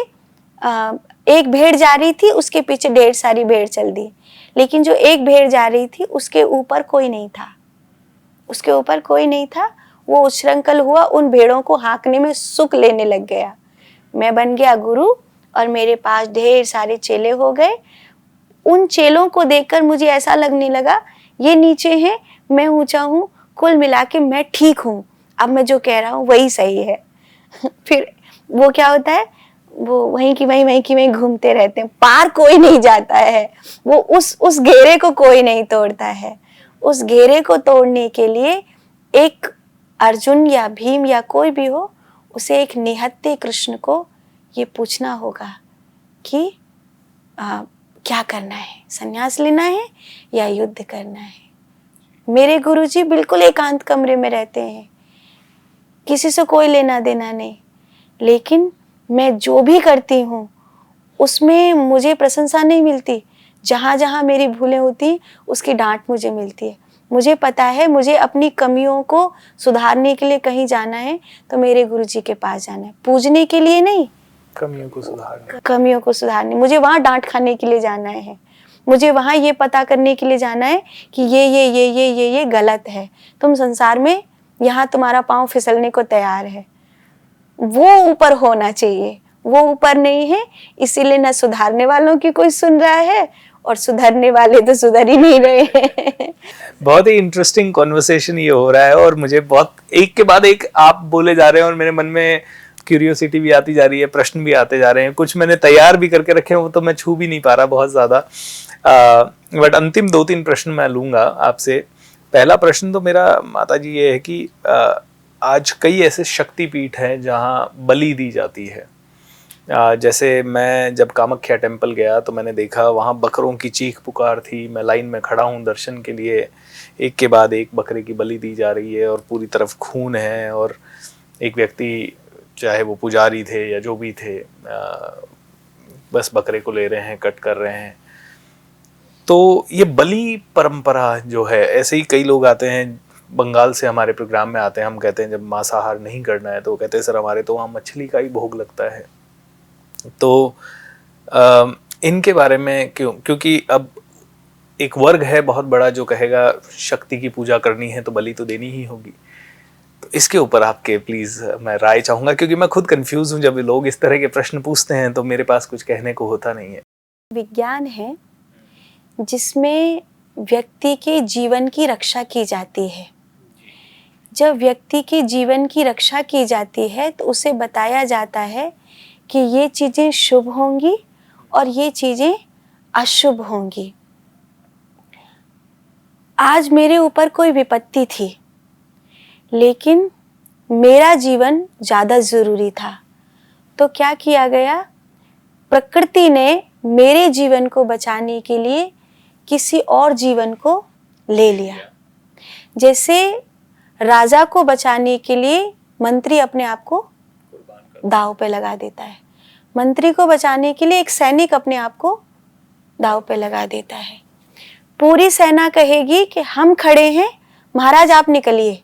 एक भेड़ जा रही थी, उसके पीछे ढेर सारी भेड़ चल दी, लेकिन जो एक भेड़ जा रही थी उसके ऊपर कोई नहीं था, उसके ऊपर कोई नहीं था। वो उच्छृंखल हुआ, उन भेड़ों को हाँकने में सुख लेने लग गया। मैं बन गया गुरु और मेरे पास ढेर सारे चेले हो गए। उन चेलों को देखकर मुझे ऐसा लगने लगा ये नीचे हैं, मैं ऊंचा हूँ, कुल मिला के मैं ठीक हूँ, अब मैं जो कह रहा हूँ वही सही है। फिर वो क्या होता है, वो वहीं की वहीं घूमते रहते हैं, पार कोई नहीं जाता है, वो उस घेरे को कोई नहीं तोड़ता है। उस घेरे को तोड़ने के लिए एक अर्जुन या भीम या कोई भी हो, उसे एक निहत्थे कृष्ण को ये पूछना होगा कि क्या करना है, संन्यास लेना है या युद्ध करना है। मेरे गुरुजी बिल्कुल एकांत कमरे में रहते हैं, किसी से कोई लेना देना नहीं, लेकिन मैं जो भी करती हूँ उसमें मुझे प्रशंसा नहीं मिलती, जहाँ जहाँ मेरी भूलें होती हैं उसकी डांट मुझे मिलती है। मुझे पता है मुझे अपनी कमियों को सुधारने के लिए कहीं जाना है तो मेरे गुरुजी के पास जाना है, पूजने के लिए नहीं, कमियों को सुधारने। कमियों को सुधारने। मुझे वहाँ डांट खाने के लिए जाना है, मुझे वहाँ ये पता करने के लिए जाना है कि ये गलत है। तुम संसार में, यहाँ तुम्हारा पाँव फिसलने को तैयार है। वो ऊपर होना चाहिए, वो ऊपर नहीं है, इसीलिए न सुधारने वालों की कोई सुन रहा है और सुधरने वाले तो सुधर ही नहीं रहे हैं। बहुत ही इंटरेस्टिंग कॉन्वर्सेशन ये हो रहा है और मुझे बहुत एक के बाद एक आप बोले जा रहे हैं और मेरे मन में क्यूरियोसिटी भी आती जा रही है, प्रश्न भी आते जा रहे हैं। कुछ मैंने तैयार भी करके रखे हैं, वो तो मैं छू भी नहीं पा रहा बहुत ज्यादा। बट अंतिम 2-3 प्रश्न मैं लूंगा आपसे। पहला प्रश्न तो मेरा माता जी ये है कि आज कई ऐसे शक्तिपीठ हैं जहाँ बलि दी जाती है। जैसे मैं जब कामाख्या टेम्पल गया तो मैंने देखा वहाँ बकरों की चीख पुकार थी। मैं लाइन में खड़ा हूँ दर्शन के लिए, एक के बाद एक बकरे की बलि दी जा रही है और पूरी तरफ खून है और एक व्यक्ति, चाहे वो पुजारी थे या जो भी थे, बस बकरे को ले रहे हैं, कट कर रहे हैं। तो ये बलि परंपरा जो है, ऐसे ही कई लोग आते हैं बंगाल से हमारे प्रोग्राम में आते हैं, हम कहते हैं जब मांसाहार नहीं करना है तो वो कहते हैं सर हमारे तो वहाँ मछली का ही भोग लगता है। तो इनके बारे में क्योंकि अब एक वर्ग है बहुत बड़ा जो कहेगा शक्ति की पूजा करनी है तो बलि तो देनी ही होगी। तो इसके ऊपर आपके प्लीज मैं राय चाहूंगा, क्योंकि मैं खुद कंफ्यूज हूँ। जब लोग इस तरह के प्रश्न पूछते हैं तो मेरे पास कुछ कहने को होता नहीं है। विज्ञान है जिसमें व्यक्ति के जीवन की रक्षा की जाती है। जब व्यक्ति के जीवन की रक्षा की जाती है तो उसे बताया जाता है कि ये चीज़ें शुभ होंगी और ये चीज़ें अशुभ होंगी। आज मेरे ऊपर कोई विपत्ति थी, लेकिन मेरा जीवन ज़्यादा ज़रूरी था, तो क्या किया गया, प्रकृति ने मेरे जीवन को बचाने के लिए किसी और जीवन को ले लिया। जैसे राजा को बचाने के लिए मंत्री अपने आप को दांव पे लगा देता है, मंत्री को बचाने के लिए एक सैनिक अपने आप को दांव पे लगा देता है। पूरी सेना कहेगी कि हम खड़े हैं, महाराज आप निकलिए,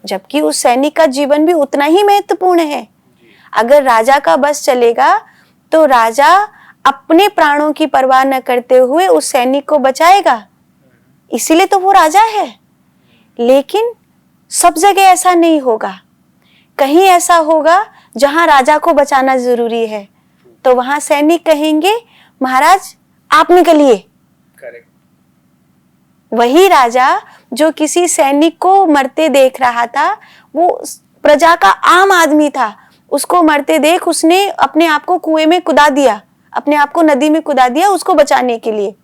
जबकि उस सैनिक का जीवन भी उतना ही महत्वपूर्ण है। अगर राजा का बस चलेगा तो राजा अपने प्राणों की परवाह न करते हुए उस सैनिक को बचाएगा, इसीलिए तो वो राजा है। लेकिन सब जगह ऐसा नहीं होगा, कहीं ऐसा होगा जहां राजा को बचाना जरूरी है तो वहां सैनिक कहेंगे महाराज आप निकलिए। वही राजा जो किसी सैनिक को मरते देख रहा था, वो प्रजा का आम आदमी था, उसको मरते देख उसने अपने आप को कुएं में कुदा दिया, अपने आप को नदी में कुदा दिया उसको बचाने के लिए।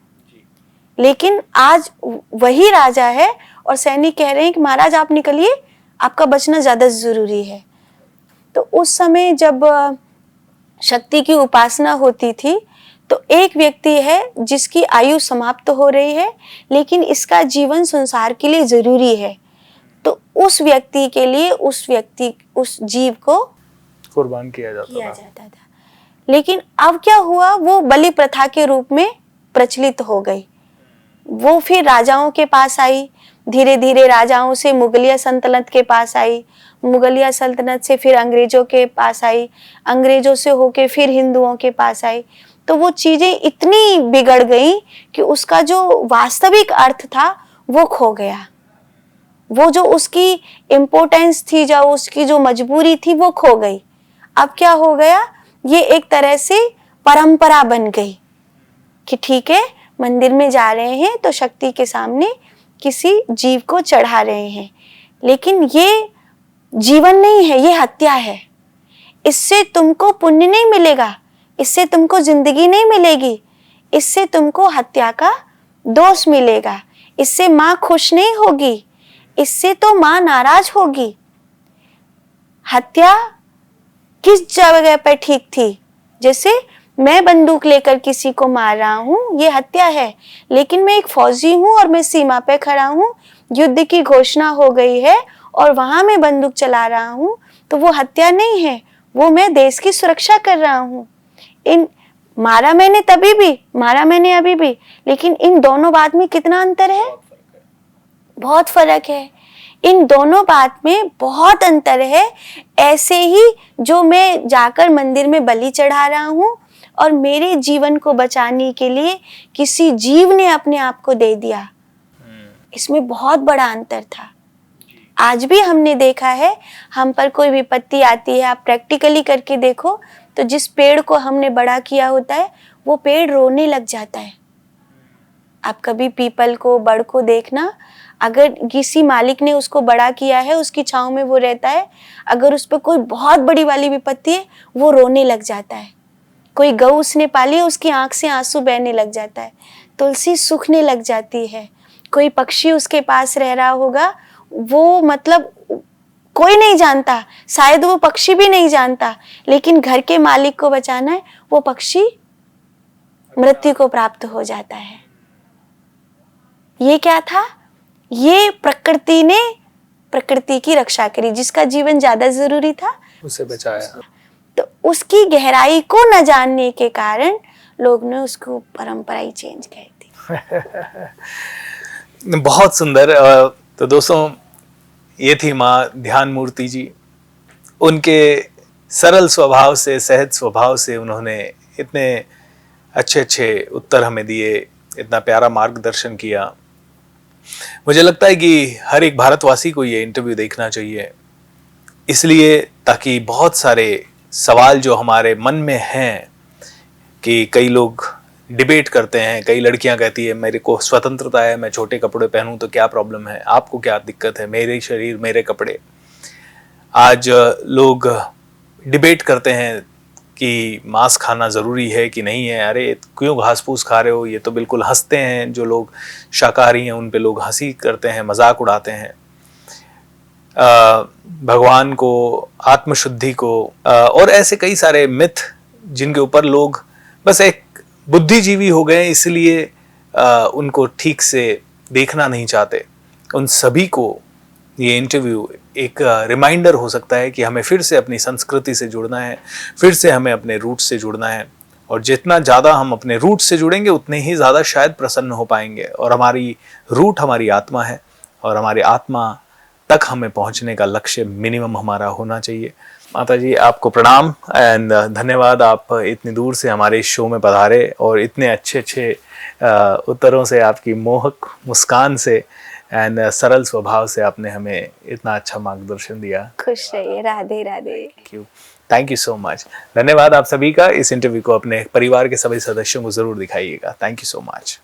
लेकिन आज वही राजा है और सैनिक कह रहे हैं कि महाराज आप निकलिए, आपका बचना ज्यादा जरूरी है। तो उस समय जब शक्ति की उपासना होती थी तो एक व्यक्ति है जिसकी आयु समाप्त हो रही है, लेकिन इसका जीवन संसार के लिए जरूरी है, तो उस व्यक्ति के लिए उस जीव को कुर्बान किया जाता था। लेकिन अब क्या हुआ, वो बलि प्रथा के रूप में प्रचलित हो गई। वो फिर राजाओं के पास आई, धीरे धीरे राजाओं से मुगलिया सल्तनत के पास आई, मुगलिया सल्तनत से फिर अंग्रेजों के पास आई, अंग्रेजों से होके फिर हिंदुओं के पास आई। तो वो चीजें इतनी बिगड़ गई कि उसका जो वास्तविक अर्थ था वो खो गया, वो जो उसकी इम्पोर्टेंस थी, जो उसकी जो मजबूरी थी वो खो गई। अब क्या हो गया, ये एक तरह से परंपरा बन गई कि ठीक है मंदिर में जा रहे हैं तो शक्ति के सामने किसी जीव को चढ़ा रहे हैं, लेकिन ये जीवन नहीं है, ये हत्या है। इससे तुमको पुण्य नहीं मिलेगा, इससे तुमको जिंदगी नहीं मिलेगी, इससे तुमको हत्या का दोष मिलेगा, इससे माँ खुश नहीं होगी, इससे तो माँ नाराज होगी। हत्या किस जगह पर ठीक थी, जैसे मैं बंदूक लेकर किसी को मार रहा हूँ ये हत्या है, लेकिन मैं एक फौजी हूँ और मैं सीमा पे खड़ा हूँ, युद्ध की घोषणा हो गई है और वहां मैं बंदूक चला रहा हूँ, तो वो हत्या नहीं है, वो मैं देश की सुरक्षा कर रहा हूँ। इन मारा मैंने तभी भी, मारा मैंने अभी भी, लेकिन इन दोनों बात में कितना अंतर है, बहुत फर्क है। इन दोनों बात में बहुत अंतर है। ऐसे ही जो मैं जाकर मंदिर में बलि चढ़ा रहा हूँ और मेरे जीवन को बचाने के लिए किसी जीव ने अपने आप को दे दिया, इसमें बहुत बड़ा अंतर था। आज भी हमने देखा है, हम पर कोई विपत्ति आती है, आप प्रैक्टिकली करके देखो तो जिस पेड़ को हमने बड़ा किया होता है वो पेड़ रोने लग जाता है। आप कभी पीपल को, बड़ को देखना, अगर किसी मालिक ने उसको बड़ा किया है, उसकी छांव में वो रहता है, अगर उस पर कोई बहुत बड़ी वाली विपत्ति है वो रोने लग जाता है। कोई गऊ उसने पाली है, उसकी आंख से आंसू बहने लग जाता है, तुलसी सूखने लग जाती है। कोई पक्षी उसके पास रह रहा होगा, वो मतलब कोई नहीं जानता, शायद वो पक्षी भी नहीं जानता, लेकिन घर के मालिक को बचाना है, वो पक्षी मृत्यु को प्राप्त हो जाता है। ये क्या था? ये प्रकृति ने प्रकृति की रक्षा करी। जिसका जीवन ज्यादा जरूरी था उसे बचाया। तो उसकी गहराई को न जानने के कारण लोग ने उसको परंपरा ही चेंज कर दी। बहुत सुंदर। तो दोस्तों, ये थी माँ ध्यान मूर्ति जी। उनके सरल स्वभाव से, सहज स्वभाव से उन्होंने इतने अच्छे अच्छे उत्तर हमें दिए, इतना प्यारा मार्गदर्शन किया। मुझे लगता है कि हर एक भारतवासी को ये इंटरव्यू देखना चाहिए, इसलिए ताकि बहुत सारे सवाल जो हमारे मन में हैं, कि कई लोग डिबेट करते हैं, कई लड़कियां कहती है मेरे को स्वतंत्रता है, मैं छोटे कपड़े पहनूं तो क्या प्रॉब्लम है, आपको क्या दिक्कत है, मेरे शरीर मेरे कपड़े। आज लोग डिबेट करते हैं कि मांस खाना ज़रूरी है कि नहीं है, अरे क्यों घास फूस खा रहे हो, ये तो बिल्कुल हंसते हैं। जो लोग शाकाहारी हैं उन पे लोग हंसी करते हैं, मजाक उड़ाते हैं। भगवान को, आत्मशुद्धि को और ऐसे कई सारे मिथ जिनके ऊपर लोग बस एक बुद्धिजीवी हो गए, इसलिए उनको ठीक से देखना नहीं चाहते। उन सभी को ये इंटरव्यू एक रिमाइंडर हो सकता है कि हमें फिर से अपनी संस्कृति से जुड़ना है, फिर से हमें अपने रूट से जुड़ना है। और जितना ज़्यादा हम अपने रूट से जुड़ेंगे उतने ही ज़्यादा शायद प्रसन्न हो पाएंगे। और हमारी रूट हमारी आत्मा है, और हमारी आत्मा तक हमें पहुंचने का लक्ष्य मिनिमम हमारा होना चाहिए। माता जी, आपको प्रणाम एंड धन्यवाद। आप इतनी दूर से हमारे इस शो में पधारे और इतने अच्छे अच्छे उत्तरों से, आपकी मोहक मुस्कान से एंड सरल स्वभाव से आपने हमें इतना अच्छा मार्गदर्शन दिया। खुश रहिए। Radhe Radhe. Thank you so much. धन्यवाद आप सभी का। इस इंटरव्यू को अपने परिवार के सभी सदस्यों को जरूर दिखाइएगा। Thank you so much.